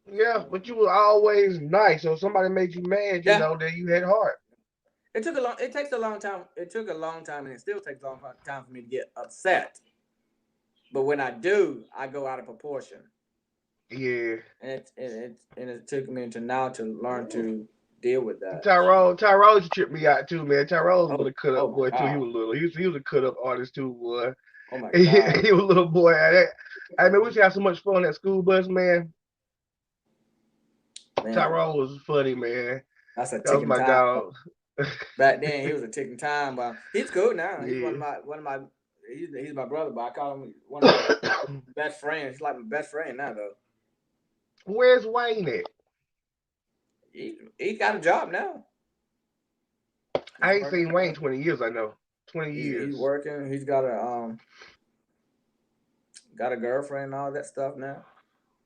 Yeah, but you were always nice. So if somebody made you mad, you know, that you had heart. It takes a long time. It took a long time, and it still takes a long time for me to get upset. But when I do, I go out of proportion. Yeah. And it took me to learn to deal with that. Tyrone tripped me out too, man. Tyrone was a little cut up boy too. He was little. He was a cut up artist too, boy. Oh my God. He was a little boy. I mean, we used to have so much fun on that school bus, man. Tyrone was funny, man. That was my dog. Back then, he was a ticking time, but he's cool now. He's one of my. He's my brother, but I call him one of my best friends. He's like my best friend now, though. Where's Wayne at? He got a job now. I ain't seen Wayne 20 years. I know 20 years. He's working. He's got a girlfriend and all that stuff now.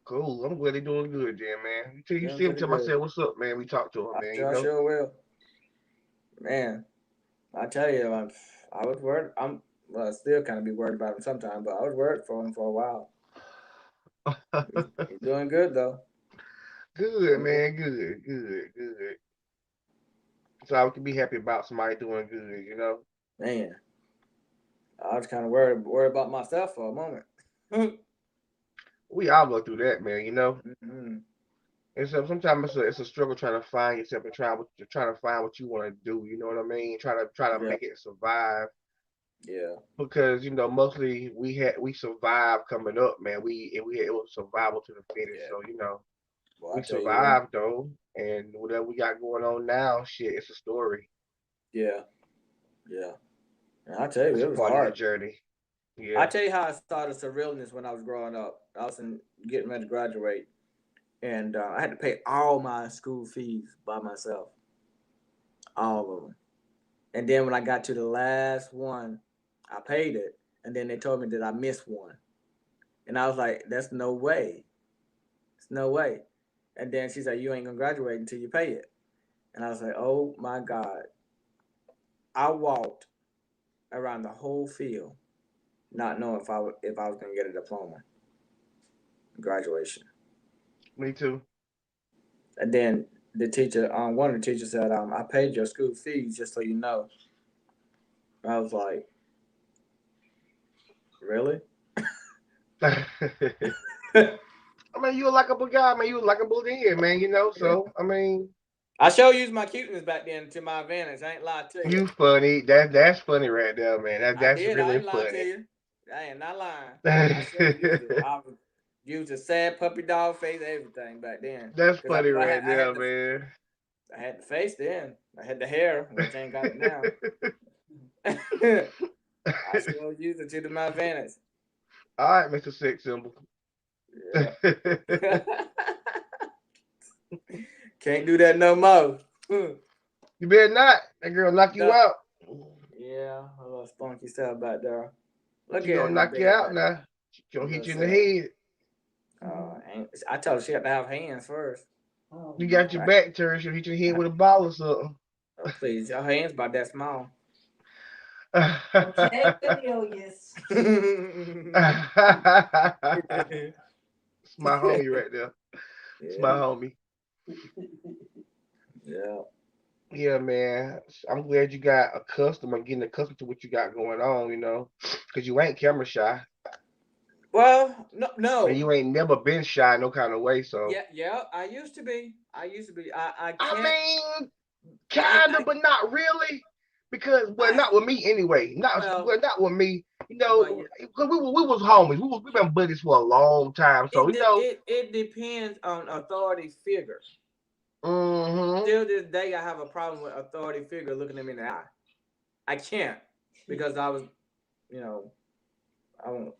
Cool. I'm glad they're doing good, then, man. You see him, tell myself, what's up, man? We talk to him, man. I sure will. Man, I tell you, I was worried. I still kind of be worried about him sometimes, but I was worried for him for a while. He's doing good, though. Good, man. Good. So I can be happy about somebody doing good, you know? Man, I was kind of worried about myself for a moment. We all go through that, man, you know? Mm-hmm. And so sometimes it's a struggle trying to find yourself and trying to find what you want to do, you know what I mean? Try to make it survive. Yeah. Because, you know, mostly we survived coming up, man. It was survival to the fittest. So, you know, we survived though. And whatever we got going on now, shit, it's a story. Yeah. And I tell you, it was part hard. Of your journey. Yeah. I tell you how I started surrealness when I was growing up. I was getting ready to graduate, and I had to pay all my school fees by myself, all of them. And then when I got to the last one, I paid it, and then they told me that I missed one, and I was like, "That's no way. It's no way." And then she said, "You ain't gonna graduate until you pay it," and I was like, "Oh my God!" I walked around the whole field, not knowing if I was gonna get a diploma, graduation. Me too. And then the teacher, one of the teachers said, "I paid your school fees just so you know." I was like, Really? I mean, you a likable guy, man. You a likable dude, man. You know, Yeah. so I mean, I sure used my cuteness back then to my advantage. I ain't lie to you. you funny. That's funny right there, man. I That's did. I really ain't lying to funny. you. I ain't not lying. I sure used it. I was used a sad puppy dog face, everything back then. That's Cause funny I right had there, man. I had the face then. I had the hair, which I ain't got it now. I still use it to my advantage. All right, Mr. Sex Symbol. Yeah. Can't do that no more. You better not. That girl knock you No. out. Yeah, a little spunky stuff back there. Look She at gonna it, knock you bed out back there. now. She gonna hit you in the Little head. I told her she had to have hands first. Oh, You got your Right. back turned. She'll hit your head with a ball or something. Oh, please, your hands about that small. okay, yes. It's my homie right there. It's my Yeah, homie. yeah. Yeah, man. I'm glad you got accustomed or getting accustomed to what you got going on, you know, because you ain't camera shy Well, and no. you ain't never been shy no kind of way. So, Yeah. I used to be. I I can't. mean, kind of, but not really. Because, well, not with me anyway. Well, Not with me. You well, know, yeah. because we was homies. We been buddies for a long time. So, you know, It depends on authority figure. mm-hmm. Still this day, I have a problem with authority figure looking at me in the eye. I can't because I was, you know, I won't.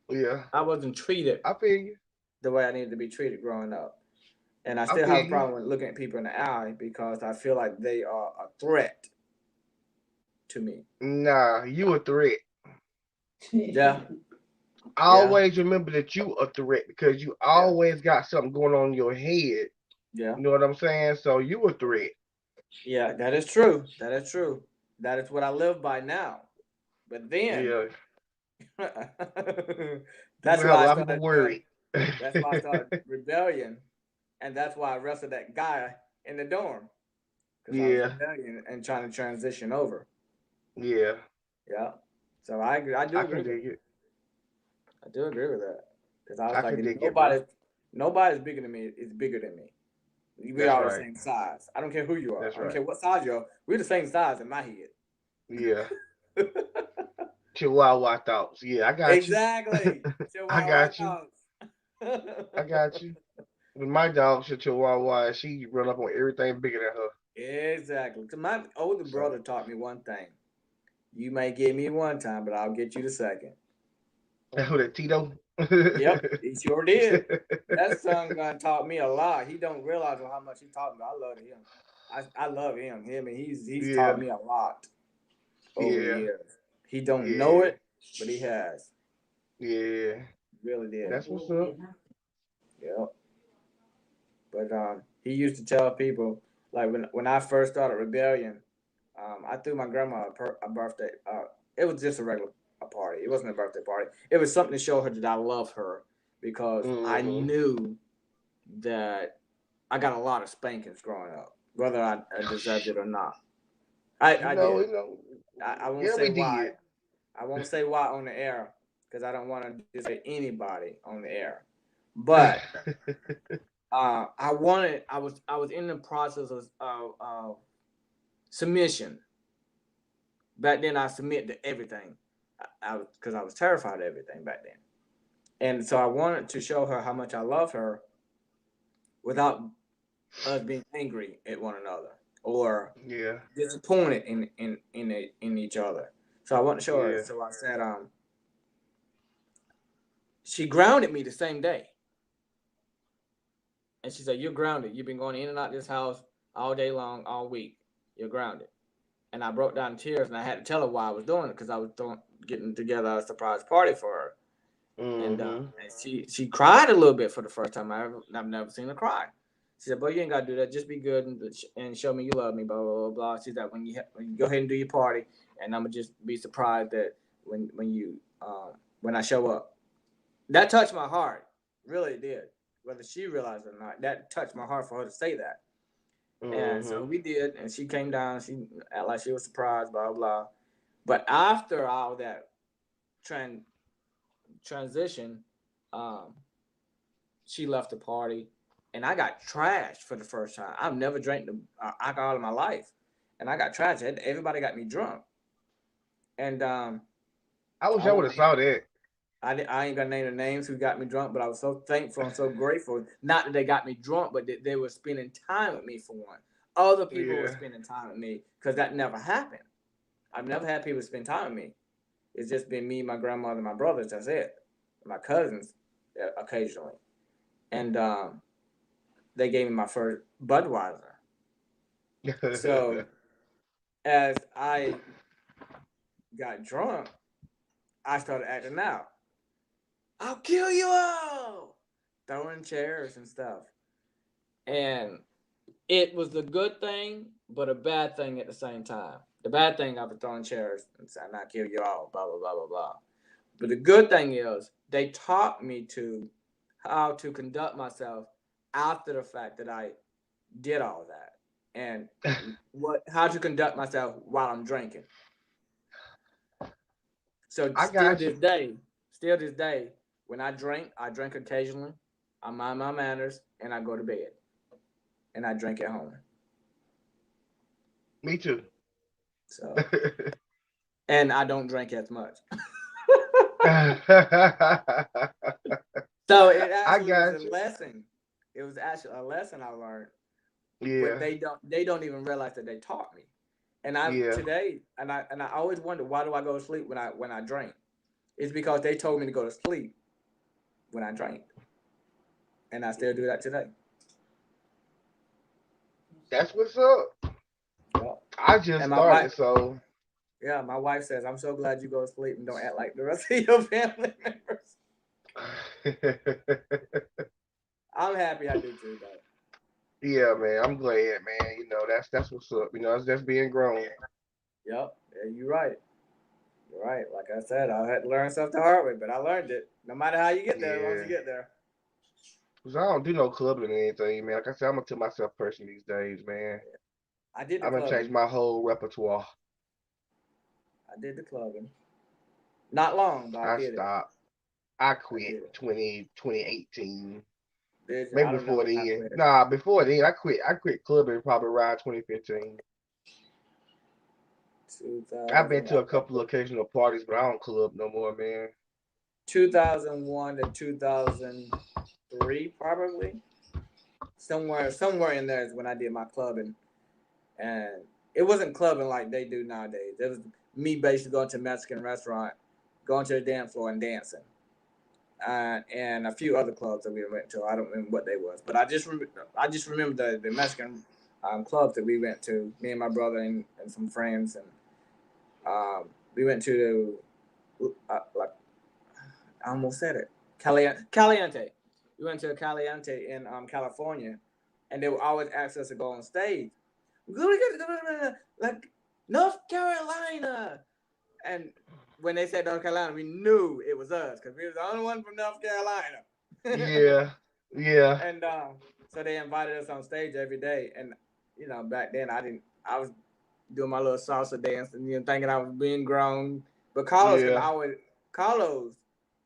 Yeah, I wasn't treated I feel you. the way I needed to be treated growing up. And I I still feel have a you. problem with looking at people in the eye because I feel like they are a threat to me. Nah, you a threat. Yeah. Yeah. Always remember that you a threat because you Yeah. always got something going on in your head. Yeah. You know what I'm saying? So you a threat. Yeah. That is true. That is true. That is what I live by now. But then Yeah. People that's have a why I lot of people started doing, worried. that's why I started rebellion. And that's why I arrested that guy in the dorm. Because I was Yeah. rebellion and trying to transition over. Yeah. Yeah. So I do I agree can with dig it. I do agree with that. Because I was I like, can dig it, bro. nobody's bigger than me. Is bigger than me. We That's all the right. same size. I don't care who you are. That's I don't right. care what size you are. We're the same size in my Yeah. head. Chihuahua thoughts. Yeah, I got you. Exactly. I Chihuahua got you. thoughts. I got you. With my dog, she Chihuahua, she run up on everything bigger than her. Exactly. 'Cause my older So, brother taught me one thing. You may get me one time, but I'll get you the second. who that Tito? Yep, he sure did. That son gun taught me a lot. He don't realize how much he taught me. I love him. I love him. Him and he's taught Yeah. me a lot over the Yeah. years. He don't know Yeah. it, but he has. Yeah. Really did. That's what's up. Yep. But he used to tell people like when I first started rebellion, I threw my grandma a birthday. It was just a regular a party. It wasn't a birthday party. It was something to show her that I love her because I Mm-hmm. knew that I got a lot of spankings growing up, whether I deserved it or not. I did. I won't Yeah, say we why. did. I won't say why on the air because I don't want to just say anybody on the air. But I was in the process of submission. Back then, I submit to everything. I was because I was terrified of everything back then, and so I wanted to show her how much I love her without us being angry at one another or Yeah. disappointed in each other. So I want to show her. Yeah. So I said, she grounded me the same day, and she said, "You're grounded. You've been going in and out of this house all day long, all week. You're grounded." And I broke down in tears, and I had to tell her why I was doing it because I was getting together a surprise party for her. Mm-hmm. And she cried a little bit for the first time. I've never seen her cry. She said, "Boy, you ain't gotta do that. Just be good and show me you love me." Blah blah blah blah. She said, "When you go ahead and do your party, and I'm gonna just be surprised that when I show up." That touched my heart. Really it did. Whether she realized it or not, that touched my heart for her to say that. And so Mm-hmm. we did, and she came down. She acted like she was surprised. Blah blah. But after all that transition, she left the party, and I got trashed for the first time. I've never drank the alcohol in my life, and I got trashed. Everybody got me drunk, and I wish I would have saw that. I ain't gonna name the names who got me drunk, but I was so thankful and so grateful. Not that they got me drunk, but that they were spending time with me for one. Other people were spending time with me because that never happened. I've never had people spend time with me. It's just been me, my grandmother, my brothers. That's it. My cousins, occasionally, and they gave me my first Budweiser. So as I got drunk, I started acting out. I'll kill you all, throwing chairs and stuff, and it was a good thing, but a bad thing at the same time. The bad thing, I was throwing chairs and saying, "I'll kill you all," blah blah blah blah blah. But the good thing is, they taught me to how to conduct myself after the fact that I did all that, and how to conduct myself while I'm drinking. So still this day, when I drink occasionally. I mind my manners and I go to bed, and I drink at home. Me too. So, and I don't drink as much. So it actually was a lesson. It was actually a lesson I learned. Yeah. But they don't even realize that they taught me. And today, and I always wonder, why do I go to sleep when I drink? It's because they told me to go to sleep when I drank. And I still do that today. That's what's up. Yep. I just started, so. Yeah, my wife says, "I'm so glad you go to sleep and don't act like the rest of your family members." I'm happy I do too, though. Yeah, man, I'm glad, man. You know, that's what's up. You know, it's just being grown. Yep, yeah, you're right. You're right. Like I said, I had to learn stuff the hard way, but I learned it. No matter how you get there, once you get there. Cause I don't do no clubbing or anything, man. Like I said, I'm a myself person these days, man. I did the I'm gonna change my whole repertoire. I did the clubbing. Not long, but I did stopped. I quit 2018. Maybe before then. Nah, before then, I quit clubbing probably around 2015. I've been to a couple of occasional parties, but I don't club no more, man. 2001 to 2003, probably. Somewhere in there is when I did my clubbing. And it wasn't clubbing like they do nowadays. It was me basically going to a Mexican restaurant, going to the dance floor and dancing. And a few other clubs that we went to. I don't remember what they was, but I just remember the Mexican clubs that we went to. Me and my brother and some friends, and we went to like I almost said it, Caliente. We went to a Caliente in California, and they would always ask us to go on stage. Like North Carolina, and when they said North Carolina, we knew it was us because we was the only one from North Carolina. Yeah. And so they invited us on stage every day, and back then I was doing my little salsa dance and thinking I was being grown. But Carlos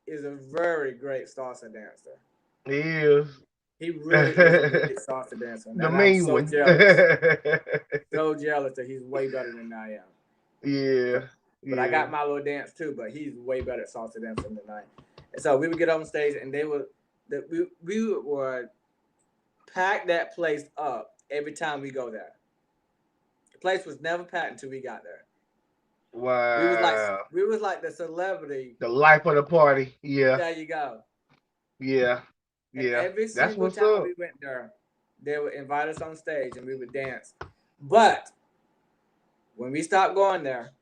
is a very great salsa dancer. He is. He really is a great salsa dancer. The main one. So jealous that he's way better than I am. Yeah. But I got my little dance too, but he's way better at salsa dancing than I am. And so we would get on stage and we would pack that place up every time we go there. The place was never packed until we got there. Wow. We was like the celebrity. The life of the party. Yeah. There you go. Yeah. And every single time we went there, they would invite us on stage and we would dance. But when we stopped going there,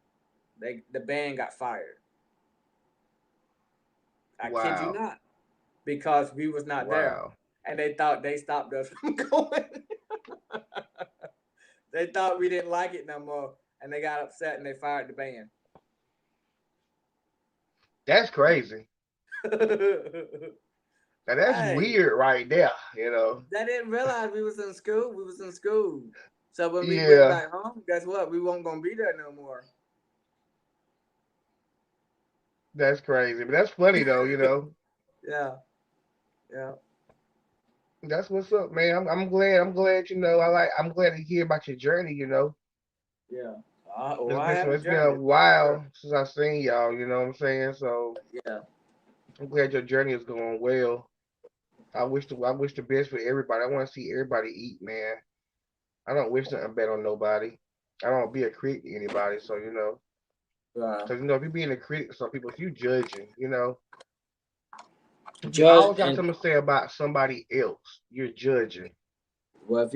the band got fired. I kid you not. Because we was not there. And they thought they stopped us from going. They thought we didn't like it no more. And they got upset and they fired the band. That's crazy. Now that's weird right there, They didn't realize we was in school. So when we went back home, guess what? We weren't going to be there no more. That's crazy, but that's funny though. Yeah, yeah, That's what's up, man. I'm glad. I'm glad. I'm glad to hear about your journey. yeah. Well, It's I been have a it's been a journey. while since I've seen y'all. You know what I'm saying? So Yeah, I'm glad your journey is going well. I wish the best for everybody. I want to see everybody eat, man. I don't wish nothing bad on nobody. I don't be a critic to anybody. So uh, because if you being a critic to some people, if you judging, if you judge always got and something to say about somebody else, you're judging. well,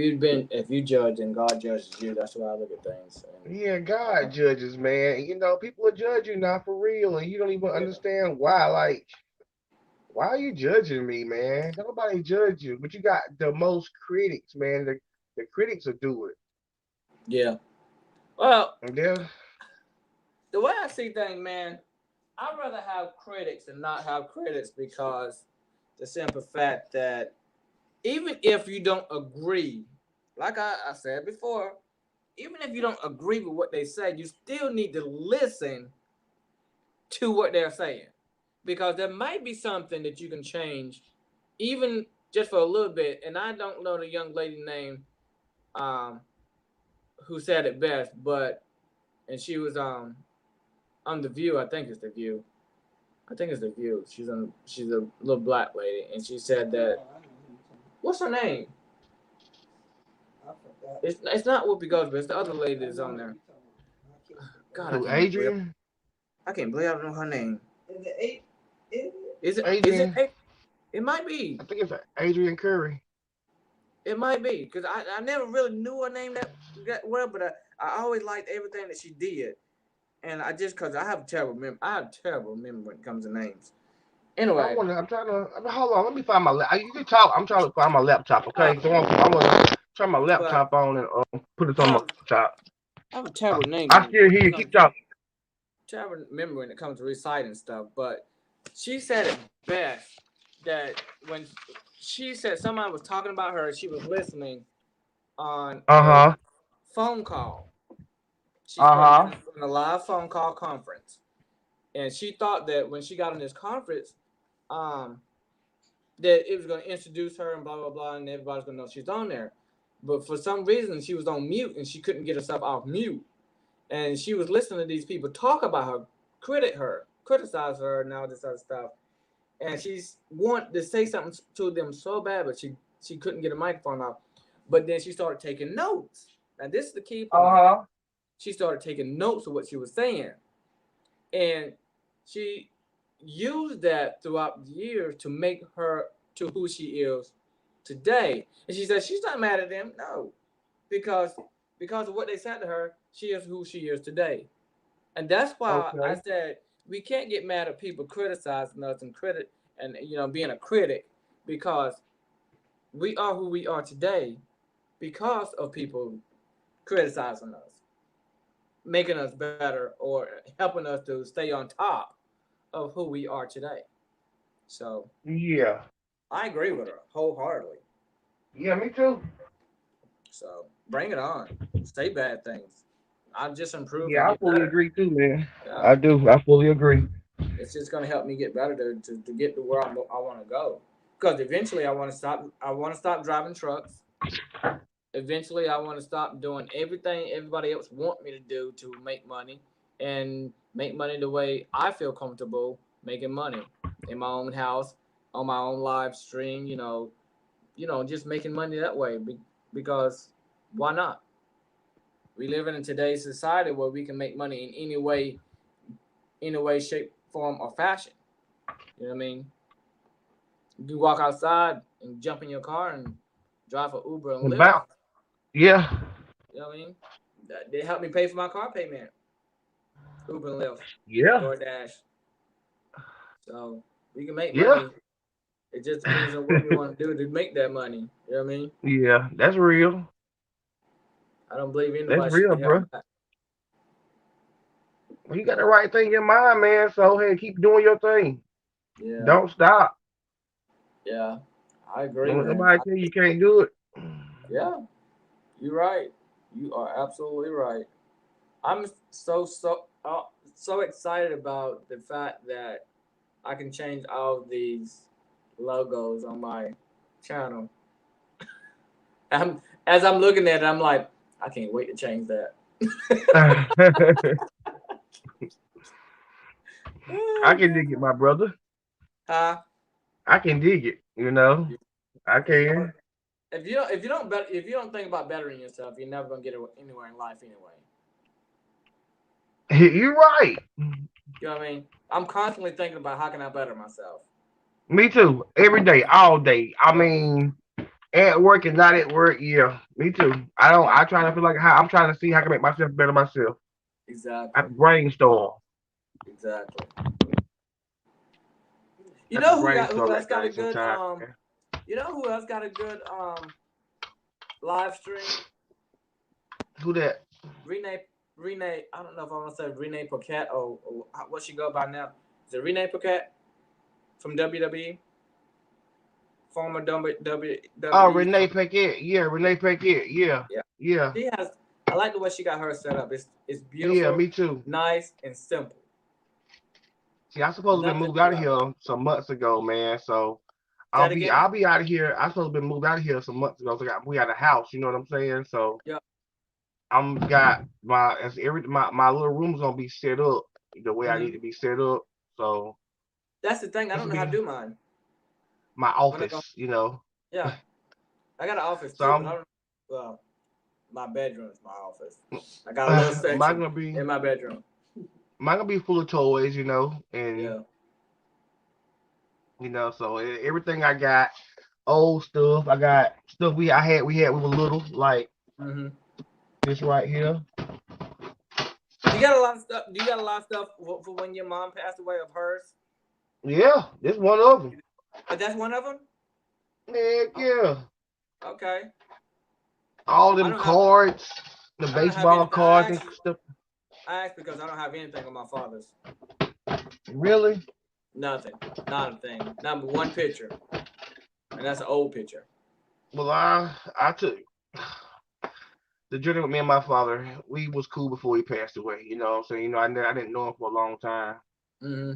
if you judge and God judges you, that's the way I look at things. Yeah, And God judges, man. People will judge you now for real, and you don't even yeah, understand why. Like, why are you judging me, man? Nobody judge you, but you got the most critics, man. The critics will do it. yeah. Well, And they're, the way I see things, man, I'd rather have critics than not have critics because the simple fact that even if you don't agree, like I said before, even if you don't agree with what they say, you still need to listen to what they're saying because there might be something that you can change, even just for a little bit. And I don't know the young lady name um, who said it best, but and she was on the View. I think it's the View. I think it's the View. She's a little black lady, and she said that what's her name? I forgot. It's not Whoopi Goldberg. It's the other lady that's on there. God, who, Adrian? I can't believe I don't know her name. Is it eight? Is it? Is it? Is it? Adrian. It might be. I think it's Adrian Curry. It might be because I never really knew her name that well, but I always liked everything that she did, and I just because I have terrible memory when it comes to names. Anyway, I'm trying to. Hold on. Let me find my. You can talk. I'm trying to find my laptop. uh, Okay. So I'm gonna turn my but laptop on and put it I on my have laptop. I have a terrible name I memory still when hear it you. comes Keep talking. terrible memory when it comes to reciting stuff. But she said it best that when she said somebody was talking about her, she was listening on Uh a huh. phone call. She Uh started huh. in a live phone call conference, and she thought that when she got in this conference, um, that it was going to introduce her and blah blah blah, and everybody's going to know she's on there. But for some reason, she was on mute and she couldn't get herself off mute, and she was listening to these people talk about her, criticize her, and all this other stuff. And she's wanted to say something to them so bad, but she couldn't get a microphone off. But then she started taking notes. Now this is the key Uh point. huh. She started taking notes of what she was saying, and she used that throughout the years to make her to who she is today. And she said she's not mad at them, no, because of what they said to her, she is who she is today. And that's why I Okay. said we can't get mad at people criticizing us and being a critic because we are who we are today because of people criticizing us, making us better, or helping us to stay on top of who we are today. So Yeah. I agree with her wholeheartedly. Yeah. Me too. So bring it on. Say bad things. I just improve and Yeah, I get fully better. agree too, man. Yeah. I do. I fully agree. It's just gonna help me get better to get to where I want to go. Because eventually I want to stop. I want to stop driving trucks. Eventually I want to stop doing everything everybody else want me to do to make money, and make money the way I feel comfortable making money in my own house, on my own live stream. Just making money that way. Because why not? We live in today's society where we can make money in any way, shape, form, or fashion. You know what I mean? You can walk outside and jump in your car and drive for Uber and Lyft. About. Yeah. You know what I mean? They help me pay for my car payment. Uber and Lyft, Yeah. DoorDash. So we can make Yeah. money. It just depends on what we want to do to make that money. You know what I mean? Yeah. That's real. I don't believe That's anybody should real, be held bro. back. Well, you got the So right thing in mind, man. So hey, keep doing your thing. yeah, Don't stop. yeah, I agree, Don't let man. nobody tell you can't do it. Yeah, you're right. You are absolutely right. I'm so excited about the fact that I can change all these logos on my channel. As I'm looking at it, I'm like, I can't wait to change that. I can dig it, my brother. Huh? I can dig it. You know, I You know, can. if you don't think about bettering yourself, you're never gonna get anywhere in life anyway. You're right. You know what I mean? I'm constantly thinking about how can I better myself. Me too. Every day, all day. I mean, at work and not at work. Yeah, me too. I don't. I try to feel like how I'm trying to see how I can make myself better myself. I Exactly. brainstorm. Exactly. You I have to know who brainstorm else that got a thing good sometimes. you know who else got a good live stream? Who that? Renee Renee, I don't know if I want to say Renee Paquette or what she go by now. Is it Renee Paquette from WWE? Former Oh, WWE. Renee Paquette. Yeah, Renee Paquette. Yeah, Yeah. yeah, She has I like the way she got her set up. It's yeah. beautiful, Me too. nice, and simple. See, I supposed to be Nothing moved too out of elaborate. here some months ago, man. So Say it again? I'll be out of here. I supposed to be moved out of here some months ago. So we had a house. You know what I'm saying? So Yeah. I'm got my as every my little room's gonna be set up the way I need Hmm. to be set up. So That's the thing. I this don't will know how to be do mine. my When I go, office. You know. yeah, I got an office So too, but I I'm don't. Well, my bedroom is my office. I got a little mine section gonna be in my bedroom. mine gonna be full of toys. You know, and Yeah. so everything I got old stuff. I got stuff we had we were little like Hmm. this right here. You got a lot of stuff. Do you got a lot of stuff for when your mom passed away of hers? Yeah, this one of them. That's one of them. Heck Oh, yeah. okay. All I them don't have. cards, the I don't have baseball anything. cards and stuff. I asked because I don't have anything on my father's. Really? Nothing. Not a thing. Not one picture, and that's an old picture. Well, I took the journey with me and my father. We was cool before he passed away. You know what I'm saying? I didn't know him for a long time, Hmm.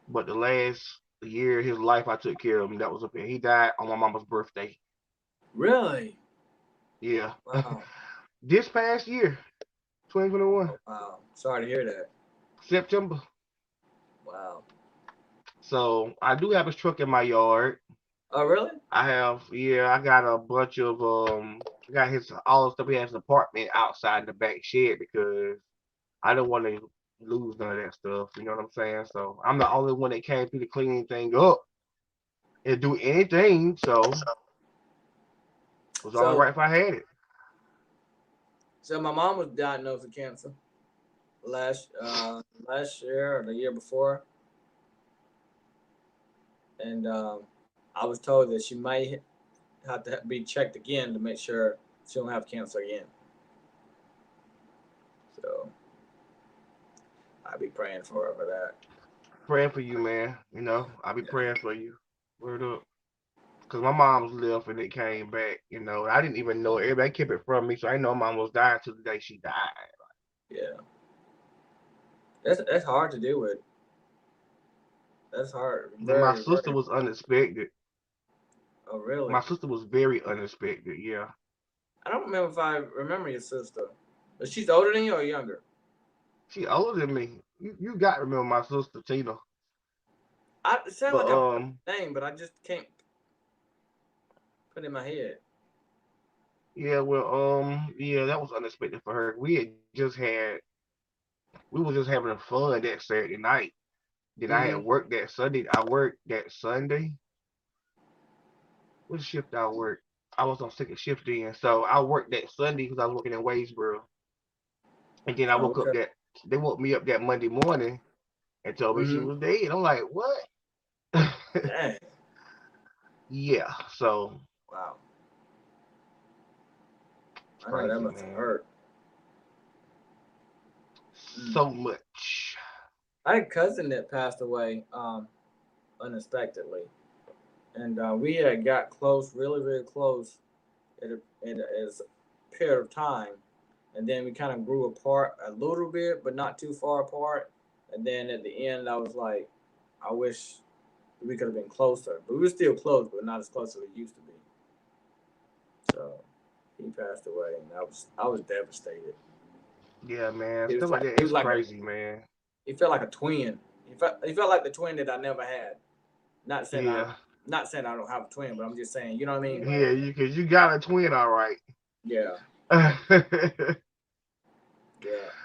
but the last year of his life, I took care of him. That was up there. He died on my mama's birthday. Really? Yeah. Wow. This past year, 2021, Oh, wow. Sorry to hear that. September. Wow. So I do have a truck in my yard. Oh, really? Yeah, I got a bunch of I got his all the stuff he has in the apartment outside in the back shed because I don't want to lose none of that stuff. You know what I'm saying? So I'm the only one that came through to clean anything up and do anything. So it was only So, right if I had it. so my mom was diagnosed with cancer last year or the year before, and I was told that she might have to be checked again to make sure she don't have cancer again. So I'll be praying for her for that. Praying for you, man. I'll be praying for you. Word up. Cause my mom's left and it came back. I didn't even know it. Everybody kept it from me, so I didn't know my mom was dying till the day she died. Yeah, that's hard to deal with. That's hard. Then my Very, sister very. was unexpected. Oh, really? My sister was very unexpected. Yeah, I don't remember if I remember your sister. But she's older than you or younger? she older than me. You got to remember my sister Tina. It sounds But like I've heard the name, but I just can't put it in my head. yeah, well yeah, that was unexpected for her. We were just having fun that Saturday night. Then I had Mm-hmm. worked that Sunday. I worked that Sunday. What shift I worked? I was on second shift then, so I worked that Sunday because I was working in Waysboro. And then I Oh, woke up okay. that they woke me up that Monday morning and told me she Mm-hmm. was dead. I'm like, what? Dang. Yeah, so Wow. it's I know that crazy, must have man. hurt. Mm. So much. I had a cousin that passed away unexpectedly, and we had got close, really, really close at a period of time. and then we kind of grew apart a little bit, but not too far apart. And then at the end, I was like, I wish we could have been closer, but we were still close, but not as close as we used to be. So he passed away, and I was devastated. Yeah, man. He Stuff was like like that he is was like crazy, man. he felt like a twin. He felt like the twin that I never had. Not saying Yeah. I don't have a twin, but I'm just saying, you know what I mean? Yeah, because you got a twin, all right. Yeah. Yeah.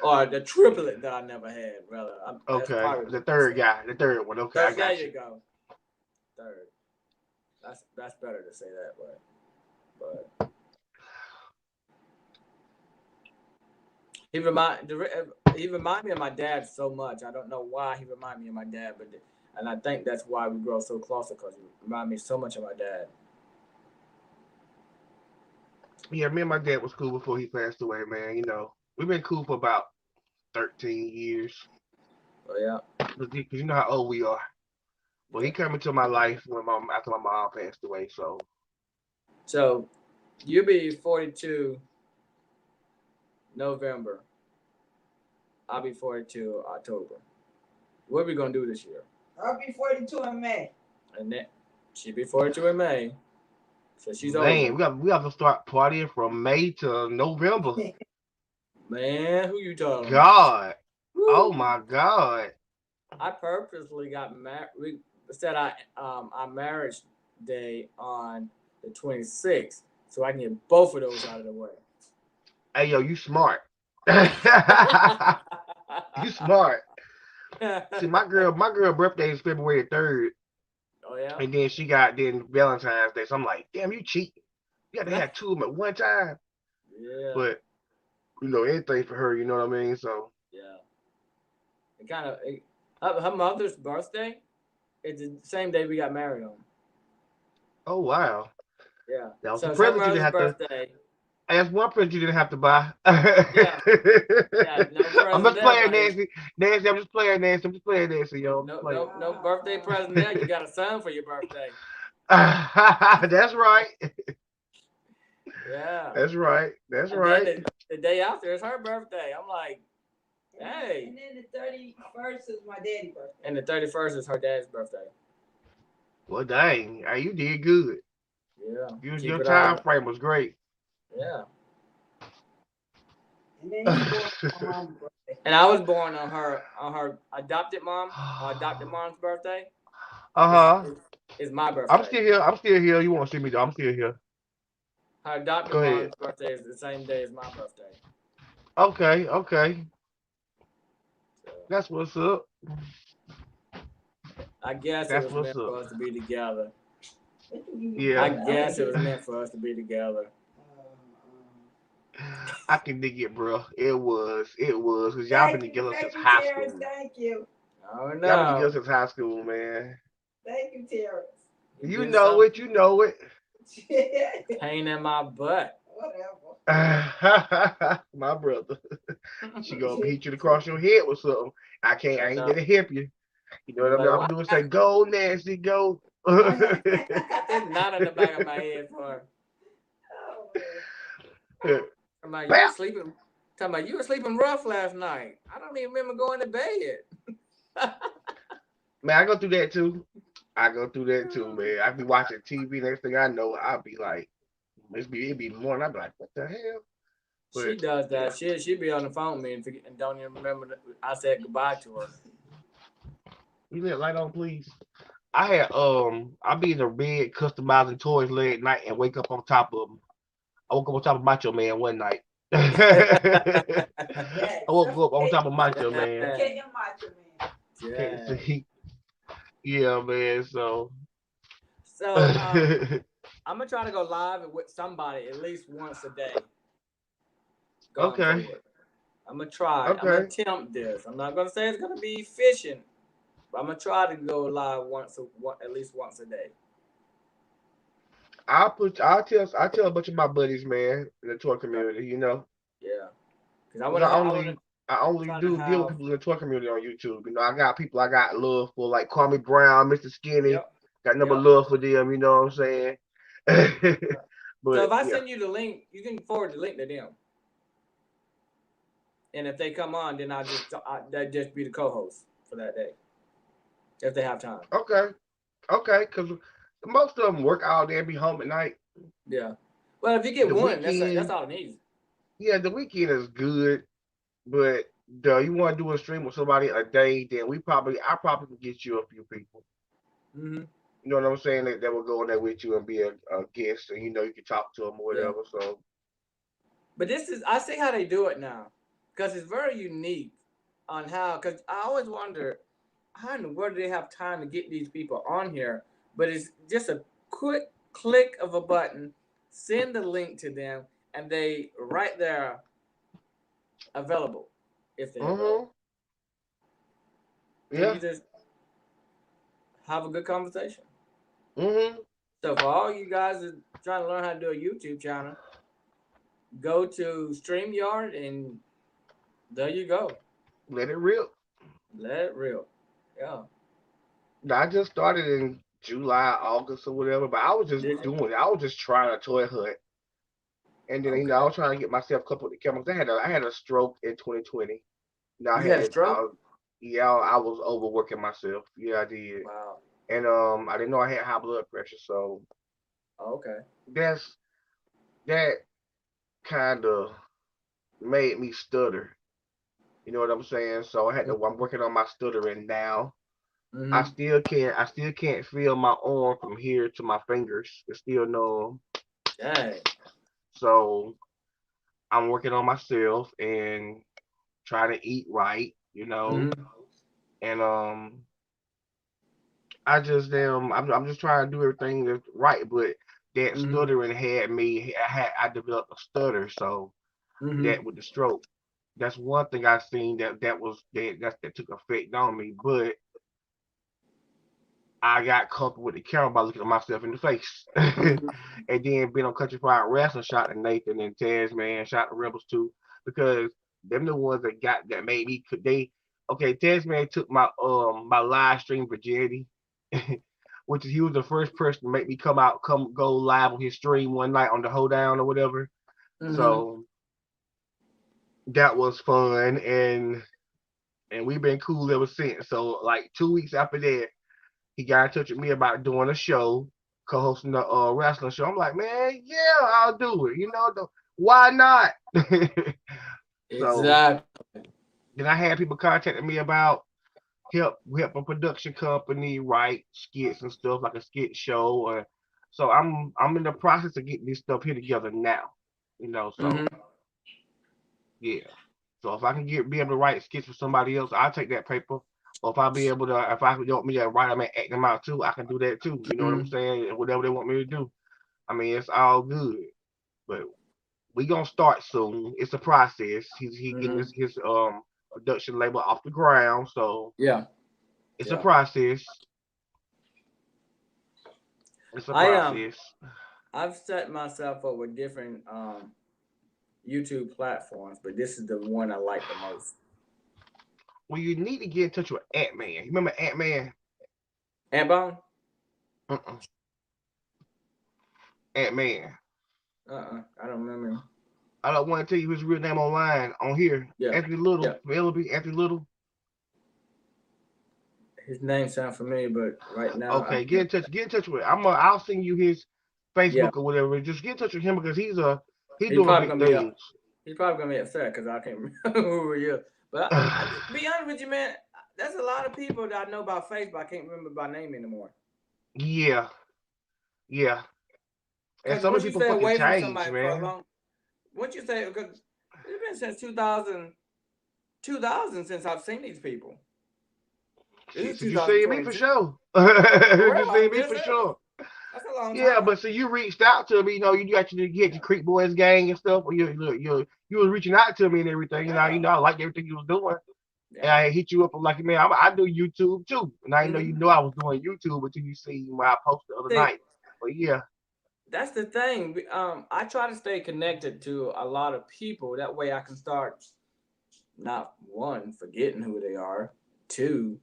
Or the triplet that I never had, rather. Okay. The third guy. The third one. Okay, I got there you. you go. Third. That's better to say that way. But he remind me of my dad so much. I don't know why he remind me of my dad, and I think that's why we grow so close, because he remind me so much of my dad. Yeah, me and my dad was cool before he passed away, man. You know, we've been cool for about 13 years. Oh yeah. Because you know how old we are. Well, he came into my life after my mom passed away. So you'll be 42 November. I'll be 42 October. What are we gonna do this year? I'll be 42 in May. And then she'll be 42 in May. So she's man, over. we have to start partying from May to November. Man, who you talking? God. Woo. Oh my God. I purposely got married. We set our marriage day on the 26th, so I can get both of those out of the way. Hey yo, you smart. You smart. See, my girl birthday is February 3rd. Oh yeah. And then she got Valentine's Day. So I'm like, damn, you cheat. You got to have two of them at one time. Yeah. But you know, anything for her, you know what I mean? So yeah. It kind of her mother's birthday is the same day we got married on. Oh wow. Yeah. That was so a present you didn't have birthday. To. That's one present you didn't have to buy. Yeah. No I'm just playing, Nancy. Nancy, I'm just playing, Nancy. Yo. No birthday present there. You got a son for your birthday. That's right. Yeah. That's right. That's and right. Then the day after is her birthday. I'm like, hey. And then the 31st is my daddy's birthday. And the 31st is her dad's birthday. Well, dang. Hey, you did good. Yeah. Your time frame was great. Yeah. And then he born on my mom's birthday. And I was born on her adopted mom's birthday. Is my birthday. I'm still here. You want to see me though? I'm still here. Her adopted mom's birthday is the same day as my birthday. Okay. So, that's what's up. I guess it was meant for us to be together. Yeah. I guess it was meant for us to be together. I can dig it, bro. It was. Because y'all been together since high school. Thank you. Oh, no. Y'all been together since high school, man. Thank you, Terrence. You know it. Pain in my butt. Whatever. My brother. She gonna hit you across your head with something. I ain't gonna help you. You know what I'm doing? Say, go, Nancy, go. It's not in the back of my head for her. You were sleeping rough last night. I don't even remember going to bed. Man, I go through that too, man. I be watching TV. Next thing I know, I'll be like, it be morning. I'll be like, what the hell? But, she does that. She'll be on the phone with me and don't even remember that I said goodbye to her. You let light on, please. I be in the bed customizing toys late at night and wake up on top of them. I woke up on top of Macho Man one night. I woke up on top of Macho Man. Yeah, man. So I'm gonna try to go live with somebody at least once a day. Okay. Forward. I'm gonna try. Okay. I'm gonna attempt this. I'm not gonna say it's gonna be efficient, but I'm gonna try to go live at least once a day. I'll tell a bunch of my buddies, man, in the toy community, you know. Yeah. Because I only deal with people in the toy community on YouTube. You know, I got people I got love for, like Kwame Brown, Mr. Skinny. Yep. Got number love for them, you know what I'm saying? But so if I send you the link, you can forward the link to them. and if they come on, then I'd just be the co-host for that day if they have time. Okay. Okay. Because most of them work all day and be home at night. Yeah. Well, if you get The one, that's weekend, all it needs. yeah, the weekend is good, but you want to do a stream with somebody a day, then I probably can get you a few people. Mm-hmm. You know what I'm saying? That will go in there with you and be a guest, and you can talk to them or Yeah. whatever. So, But I see how they do it now, because it's very unique on how. Because I always wonder how in the world do they have time to get these people on here? But it's just a quick click of a button, send the link to them, and they right there available if they're available. So yeah. you just have a good conversation. Mm-hmm. So for all you guys that trying to learn how to do a YouTube channel, go to StreamYard and there you go. Let it rip. Let it rip. Yeah. I just started in July, August, or whatever, but I was just Did you? doing it. I was just trying a toy hunt. And then, Okay. I was trying to get myself coupled with the cameras. I had a stroke in 2020. You had a stroke? I was overworking myself. Yeah, I did. Wow. And I didn't know I had high blood pressure, so Okay. that kind of made me stutter. You know what I'm saying? So I'm working on my stuttering now. I Mm-hmm. still can't feel my arm from here to my fingers. It's still numb. Dang. So I'm working on myself and trying to eat right, Mm-hmm. and I just I'm just trying to do everything that's right, but that Mm-hmm. stuttering I developed a stutter, so Mm-hmm. that with the stroke. That's one thing I seen that took effect on me, but I got comfortable with the camera by looking at myself in the face. And Mm-hmm. then being on Country Fried Wrestling, shot at Nathan and Taz, man, shot the Rebels too, because them the ones that made me Taz man took my live stream virginity, which is he was the first person to make me go live on his stream one night on the Hoedown or whatever. Mm-hmm. So that was fun, and we've been cool ever since. So like 2 weeks after that, he got in touch with me about doing a show, co-hosting the wrestling show. I'm like, man, yeah, I'll do it. Why not? So Exactly. then I had people contacting me about help a production company write skits and stuff like a skit show. So I'm in the process of getting this stuff here together now. So Mm-hmm. yeah. So if I can be able to write skits for somebody else, I'll take that paper. Or if I want me to write them and act them out too, I can do that too. You know what I'm Mm-hmm. saying? Whatever they want me to do. I mean, it's all good. But we gonna start soon. It's a process. He getting Mm-hmm. his production label off the ground, so Yeah. it's a Yeah. process. It's a I process. I've set myself up with different YouTube platforms, but this is the one I like the most. Well, you need to get in touch with Ant Man. You remember Ant Man? Ant-Bone? Uh-uh. Ant Man. I don't remember. I don't want to tell you his real name on here. Yeah. Anthony Little. Yeah. Available Anthony Little. His name sounds familiar, but right now I Okay, can't. get in touch with. I'll send you his Yeah. Facebook or whatever. Just get in touch with him because he's He's doing probably big gonna be up. things. He's probably gonna be upset because I can't remember who he is. But to be honest with you, man, there's a lot of people that I know by face, but I can't remember by name anymore. Yeah, yeah. And Because so many once you people stay fucking away from change, somebody for a man. once you say, because it's been since 2000 since I've seen these people. This Shit, is since you seen me for 2022. sure. For real, You I'm seen me just for saying. sure. That's a long Yeah, time. but so you reached out to me, you actually get your Creek Boys gang and stuff. Or you was reaching out to me and everything. Yeah. I liked everything you was doing. And Yeah. I hit you up. I'm like, man, I do YouTube too. And I didn't Mhm. know I was doing YouTube until you see what I posted the other See, night. But yeah. that's the thing. I try to stay connected to a lot of people. That way I can start not one, forgetting who they are, two,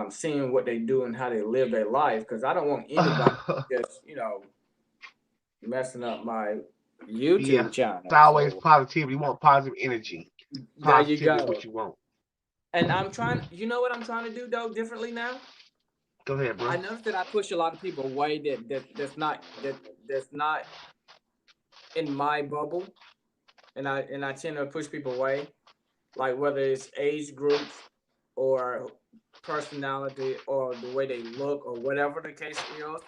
seeing what they do and how they live their life. Because I don't want anybody just, messing up my Yeah. YouTube It's channel. always So positivity. You want positive energy. There you Positivity is go. what you want. And I'm trying. You know what I'm trying to do though differently now. Go ahead, bro. I noticed that I push a lot of people away that's not in my bubble, and I tend to push people away, like whether it's age groups or personality or the way they look or whatever the case is.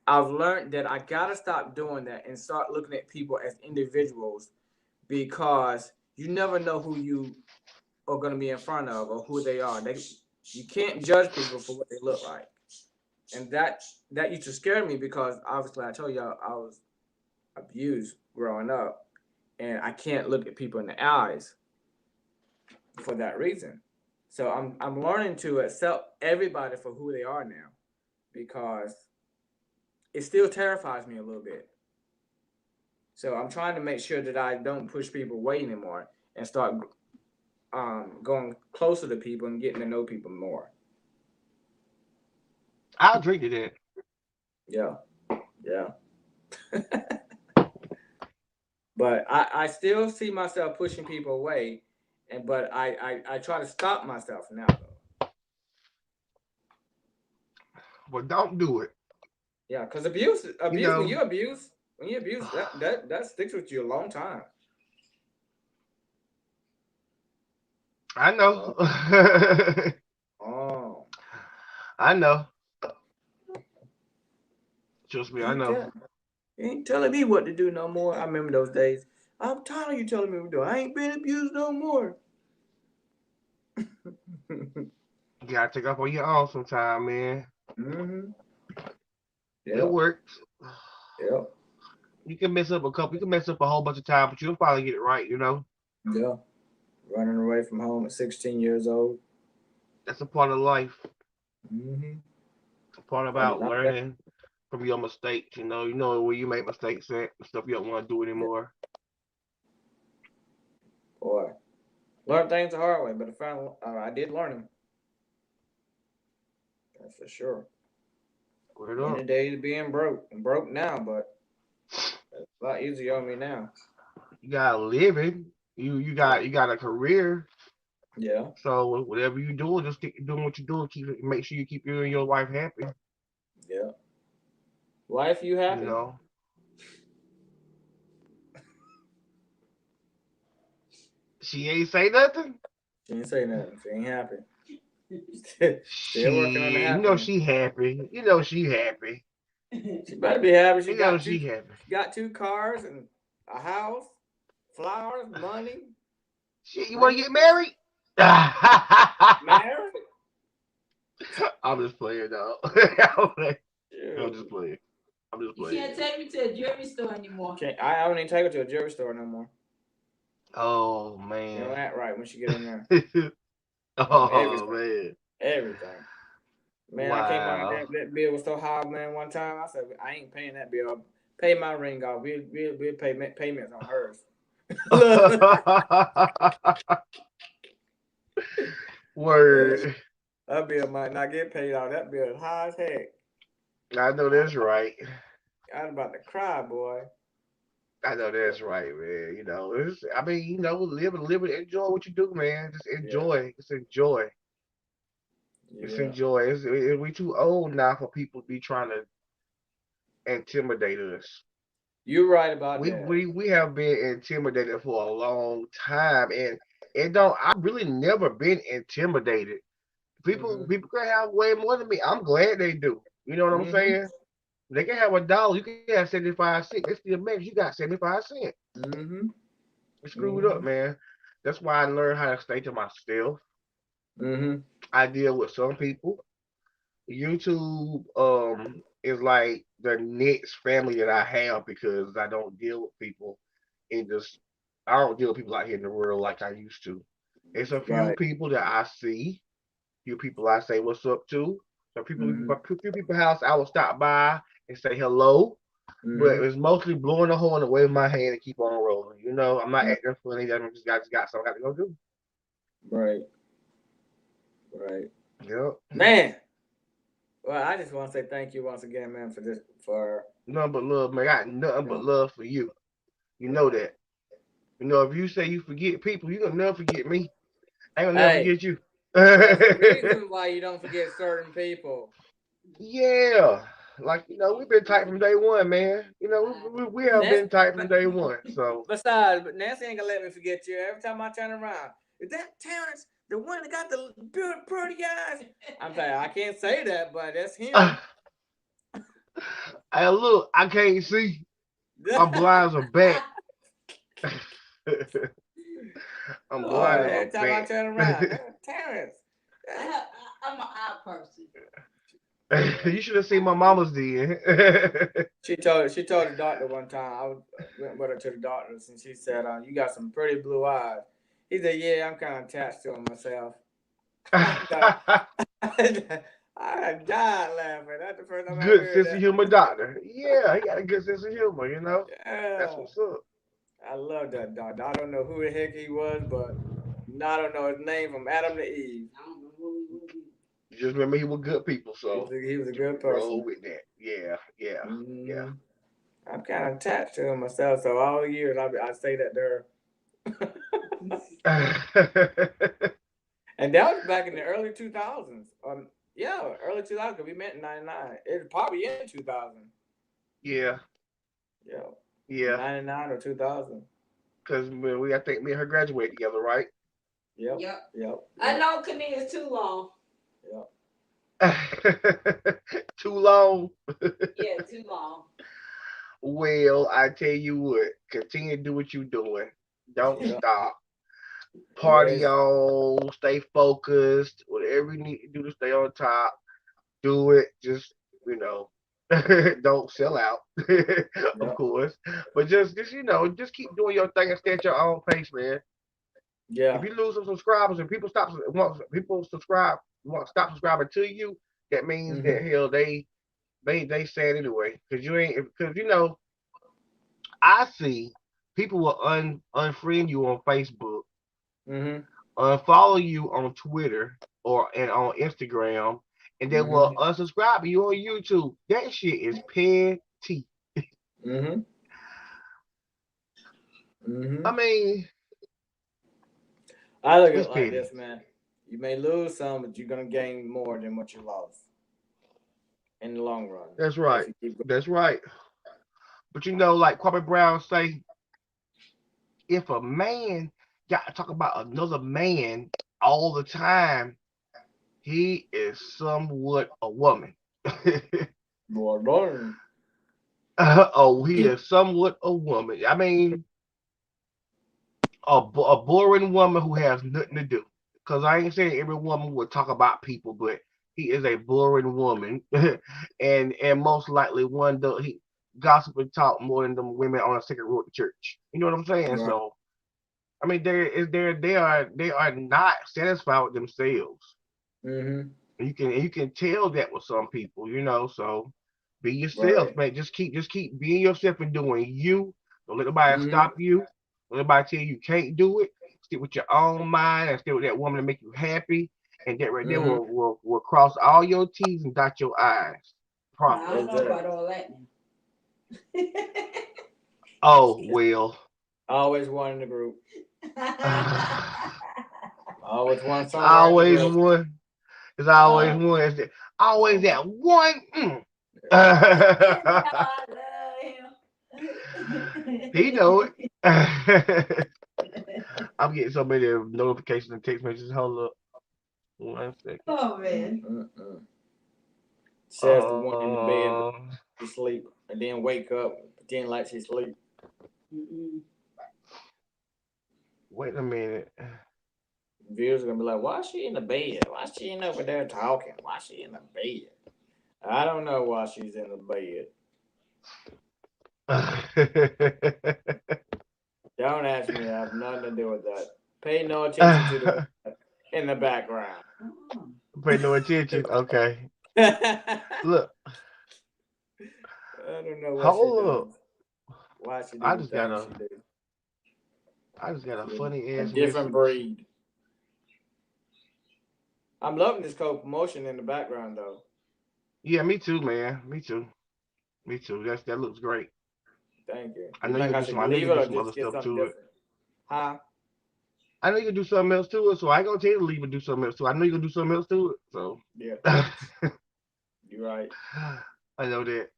I've learned that I gotta stop doing that and start looking at people as individuals because you never know who you are gonna be in front of or who they are. You can't judge people for what they look like, and that used to scare me because obviously I told y'all I was abused growing up, and I can't look at people in the eyes for that reason. So I'm learning to accept everybody for who they are now because it still terrifies me a little bit. So I'm trying to make sure that I don't push people away anymore and start going closer to people and getting to know people more. I'll drink to that. Yeah, yeah. But I still see myself pushing people away, but I try to stop myself now though. But don't do it. Yeah, because You abuse know, when you abuse that sticks with you a long time. I know. Oh, I know. Trust me, you I ain't, know. tell, you ain't telling me what to do no more. I remember those days. I'm tired of you telling me what to do. I ain't been abused no more. You gotta take off on your own sometime, man. Mm-hmm. It Yep. works. Yep. You can mess up a couple. You can mess up a whole bunch of time, but you'll probably get it right. You know, Yeah. Running away from home at 16 years old. that's a part of life. Mm-hmm. It's a part I'm about not that. learning from your mistakes. You know where you make mistakes at, and stuff you don't want to do anymore. Boy. Learn things the hard way, but I did learn them. That's for sure. Word In the up. days of being broke. I'm broke now, but it's a lot easier on me now. You got a living. You got a career. Yeah. So whatever you do, just keep doing what you do. Make sure you keep you and your wife happy. Yeah. Wife, you You happy? know, she ain't say nothing. She didn't say nothing. She ain't happy. Still working on the She, you know happiness. she happy. You know she happy. She better be happy. You know she happy. She got two cars and a house, flowers, money, Shit, you want to friends, get married? married. I'm just playing, dog. I'm just Shoot. playing. I'm just You playing. can't take me to a jewelry store anymore. I don't even take her to a jewelry store no more. Oh You know man. that right when she get in there on Oh everything, man. everything. Man, I came out Wow. that bill was so high, man. One time I said I ain't paying that bill. Pay my ring off. We'll pay payments on hers. Word. That bill might not get paid off. That bill is high as heck. I know I, that's right. I was about to cry, boy. I know that's right, man. I mean, live and enjoy what you do, man. Just Yeah, enjoy. Just enjoy. Just yeah. enjoy. We too old now for people to be trying to intimidate us. You're right about We that. we we have been intimidated for a long time, and don't I really never been intimidated. Mm-hmm. People can have way more than me. I'm glad they do. You know what I'm Mm-hmm. saying? They can have $1. You can have 75 cents. They still make you got 75 cents. Mm-hmm. It's screwed up, Mm-hmm. man. That's why I learned how to stay to myself. Mm-hmm. I deal with some people. YouTube is like the next family that I have because I don't deal with people in just I don't deal with people out here in the world like I used to. It's a few Right. people that I see, few people I say what's up to. So Mm-hmm. few people house I will stop by and say hello, but Mm-hmm. it's mostly blowing the horn and waving my hand and keep on rolling. I'm not acting funny. I just got something I got to go do. Right. Right. Yep. Man. Well, I just want to say thank you once again, man, for this. For Nothing but love, man. I got nothing but yeah, love for you. You know yeah. that. You know, if you say you forget people, you're gonna never forget me. I ain't gonna never Hey, forget you. there's a reason why you don't forget certain people. Yeah. Like, you know, we've been tight from day one, man. You know, we have Nancy, been tight from day one. So besides, but Nancy ain't gonna let me forget you. Every time I turn around, is that Terrence, the one that got the pretty eyes? I'm saying I can't say that, but that's him. hey, look, I can't see. My blinds are back. I'm blind Lord, in my every time I back. turn around, Terrence. I'm an eye person. You should have seen my mama's then. She told the doctor one time. Went with her to the doctor, and she said, "You got some pretty blue eyes." He said, "Yeah, I'm kind of attached to him myself." I died laughing. That's the first time I Good heard sense of that. humor, doctor. Yeah, he got a good sense of humor. You know, that's Yeah, what's up. I love that doctor. I don't know who the heck he was, but I don't know his name from Adam to Eve. I don't know who he would be. Just remember, he was good people, so He was a good roll person. with that. Yeah, yeah, yeah. hmm I'm kind of attached to him myself, so all the years I say that to her. And that was back in the early 2000s. Yeah, early 2000s. We met in 99. It's probably in 2000. yeah, Yeah, yeah. 99 or 2000. Because I think me and her graduated together, right? Yep. Yep. Yep. I know Kania is too long. Yep. Too long. Yeah, too long. Well, I tell you what, continue to do what you're doing. Don't Yep. stop. Party Yes. on, stay focused. Whatever you need to do to stay on top, do it. Just, you know, don't sell out, of Yep. course. But just just keep doing your thing and stay at your own pace, man. If Yeah. you lose some subscribers and people subscribe want stop subscribing to you, that means hmm that hell they sad anyway. Cause you ain't because I see people will unfriend you on Facebook, hmm unfollow you on Twitter and on Instagram, and they will hmm unsubscribe you on YouTube. That shit is petty. hmm I hmm mean, I look at it's it like petty. this, man. You may lose some, but you're gonna gain more than what you lost in the long run That's if right. you keep going. That's right. But like Kwame Brown say, if a man got to talk about another man all the time, he is somewhat a woman. Boy, darn. Oh, he is somewhat a woman. I mean, a boring woman who has nothing to do. Because I ain't saying every woman would talk about people, but he is a boring woman, and most likely one that he gossip and talk more than them women on a second row to church. You know what I'm saying? Right. So I mean, they are not satisfied with themselves. hmm You can tell that with some people, So be yourself, Right. man. Just keep being yourself and doing you. Don't let nobody hmm stop you. Don't let nobody tell you can't do it. Stick with your own mind and stick with that woman to make you happy. And that right there hmm will cross all your T's and dot your I's. I Properly. don't know Exactly. about all that Oh well. I always one in the group. I I always one somewhere in the always group. won. It's always Oh, one. Always that one. I love He know him. it. I'm getting so many notifications and text messages. Hold up. 1 second. Oh man. Mm-mm. Says the one in the bed, Uh, she sleep, and then wake up, pretend like she sleep. Mm-mm. wait a minute. Viewers are gonna be like, "Why is she in the bed? Why is she in over there talking? Why is she in the bed?" I don't know why she's in the bed. Don't ask me. I have nothing to do with that. Pay no attention to the one in the background. Oh. Pay no attention. Okay. I Look. don't know what she Hold up. does. Why she do I the just got things a she do. I just got a She's funny a ass different message. breed. I'm loving this co-promotion in the background though. Yeah, me too, man. Me too. Me too. That looks great. Thank you. I You know you think can I do should some. I know you leave can it do or some other just get stuff something to it. different? Huh? I know you can do something else to it, so I ain't gonna tell you to leave and do something else to it. I know you can do something else to it, so Yeah, you're right. I know that.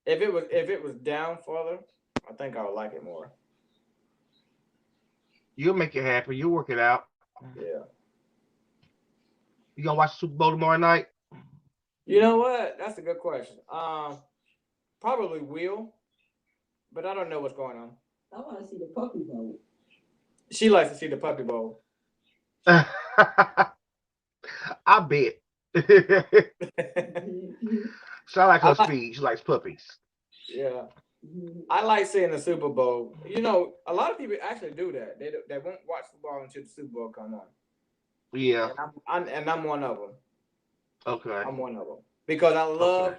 If it was down further, I think I would like it more. You'll make it happen. You'll work it out. Yeah. You gonna watch the Super Bowl tomorrow night? You know what? That's a good question. Probably will, but I don't know what's going on. I want to see the puppy bowl. She likes to see the Puppy Bowl. I bet. So I like her speed. She likes puppies. Yeah. I like seeing the Super Bowl. You know, a lot of people actually do that. They won't watch football until the Super Bowl come on. Yeah. And I'm one of them. Okay. I'm one of them because I love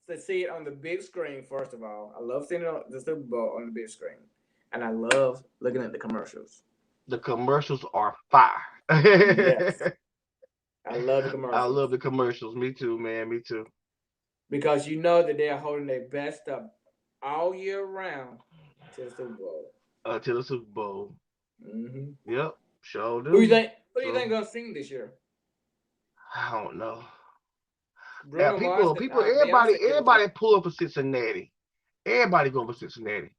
to see it on the big screen. First of all, I love seeing the Super Bowl on the big screen, and I love looking at the commercials. The commercials are fire. Yes. I love the commercials. I love the commercials. Me too, man. Me too. Because you know that they're holding their best up all year round to the Super Bowl. Till the Super Bowl. Mm-hmm. Yep. Sure do. Who do you think gonna sing this year? I don't know. Bruno Mars, everybody pull up for Cincinnati. Everybody going for Cincinnati.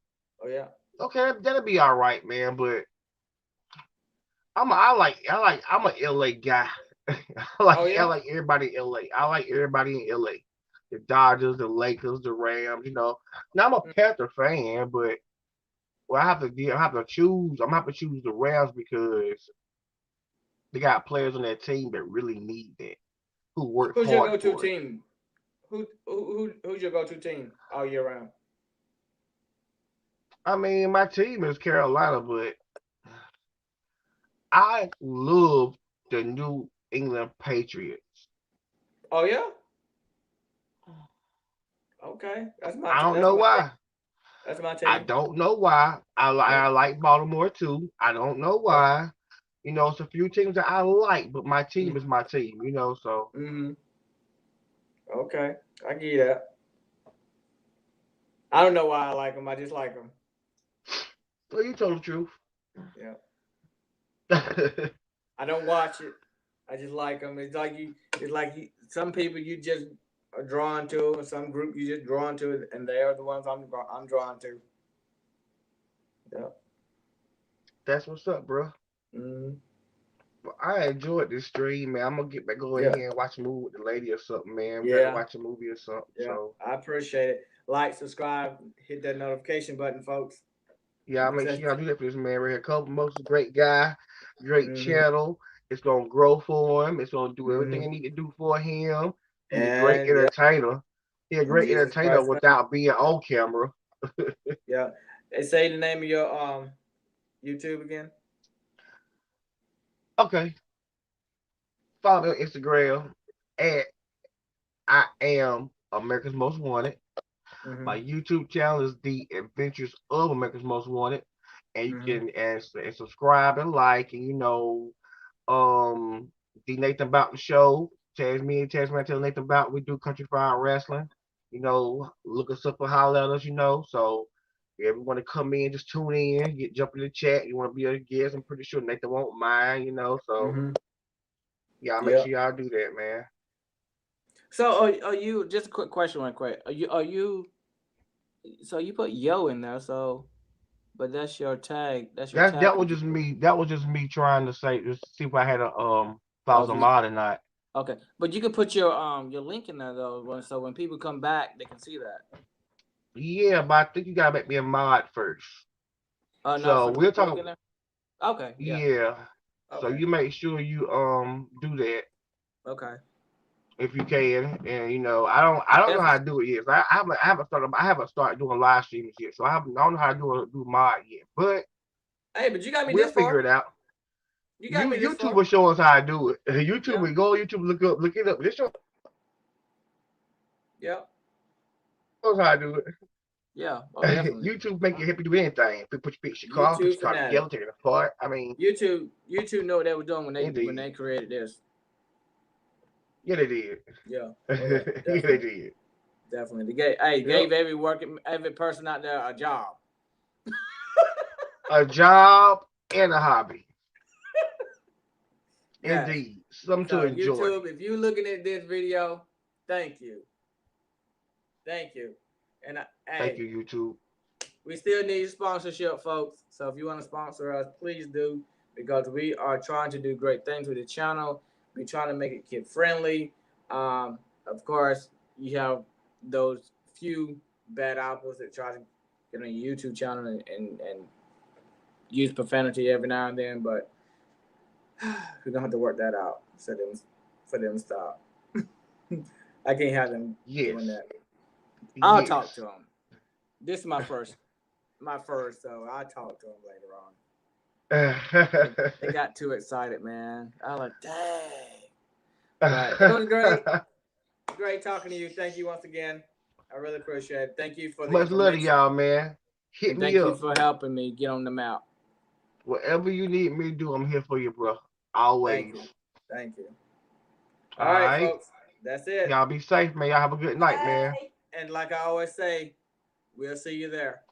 Oh yeah. Okay, that'll be all right, man. But I'm a LA guy. I like everybody in LA. I like everybody in LA. The Dodgers, the Lakers, the Rams. You know. Now I'm a Panther fan, but I have to choose. I'm gonna have to choose the Rams because they got players on that team that really need that. Who work hard. Who's your go-to team? Who's your go-to team all year round? I mean, my team is Carolina, but I love the New England Patriots. Oh yeah. Okay, I don't know why. That's my team. I don't know why. I like Baltimore too. I don't know why. You know, it's a few teams that I like, but my team is my team. You know, so. Okay, I get that. I don't know why I like them. I just like them. Well, you told the truth. Yeah. I don't watch it. I just like them. It's like you. Some people you just are drawn to, and some group you just drawn to, and they are the ones I'm drawn to. Yeah. That's what's up, bro. Well, I enjoyed this stream, man. I'm gonna get back here and watch a movie with the lady or something, man. Watch a movie or something. Yeah. So I appreciate it. Like, subscribe, hit that notification button, folks. Yeah, I'll make sure y'all do that for this man right here. Colt Most, a great guy, great channel. It's gonna grow for him. It's gonna do everything it need to do for him. He's a great entertainer. He's a great entertainer without being on camera. Yeah. Hey, say the name of your YouTube again. Okay. Follow me on Instagram at I Am America's Most Wanted. My YouTube channel is The Adventures of America's Most Wanted, and you can and subscribe and like, and you know, the Nathan Boughton Show. Tag me and tell Nathan Boughton. We do Country Fried Wrestling. You know, look us up and holler at us. You know, so if you want to come in, just tune in, jump in the chat. You want to be a guest? I'm pretty sure Nathan won't mind. You know, so y'all make sure y'all do that, man. So are you, just a quick question right quick. Are you so you put yo in there, so but that's your tag. That was just me. That was just me trying to say, just see if I had a if I was a mod or not. Okay. But you can put your link in there though, so when people come back they can see that. Yeah, but I think you gotta make me a mod first. No, so we're talking. Okay. Yeah. Okay. So you make sure you do that. Okay. If you can, and you know, I don't know how to do it yet. I haven't started doing live streams yet, so I don't know how to do mod yet. But hey, but you got me. We'll figure it out. You got me. YouTube will show us how to do it. YouTube, we go on YouTube, look it up. This show. Yeah. Shows how to do it. Yeah. Oh, YouTube make you happy to do anything. Put your car, put your car together, take it apart. I mean, YouTube know what they were doing when they created this. Yeah, they did. Yeah. Yeah, they did. Definitely. Gave every person out there a job. A job, and a hobby. Yes. Indeed, something So to enjoy. YouTube, if you're looking at this video, thank you. Thank you. And Thank hey, you, YouTube. we still need sponsorship, folks. So if you want to sponsor us, please do, because we are trying to do great things with the channel. We're trying to make it kid friendly. Of course, you have those few bad apples that try to get on your YouTube channel and use profanity every now and then, but we're gonna have to work that out for them to stop. I can't have them doing that. I'll talk to them. This is my first, so I'll talk to them later on. They got too excited, man. I was like, dang. But it was great talking to you. Thank you once again. I really appreciate it. Thank you for the Much love to y'all, man. Hit me up. Thank you for helping me get on the map. Whatever you need me to do, I'm here for you, bro. Always. Thank you. All right, folks. That's it. Y'all be safe, man. Y'all have a good night, man. And like I always say, we'll see you there.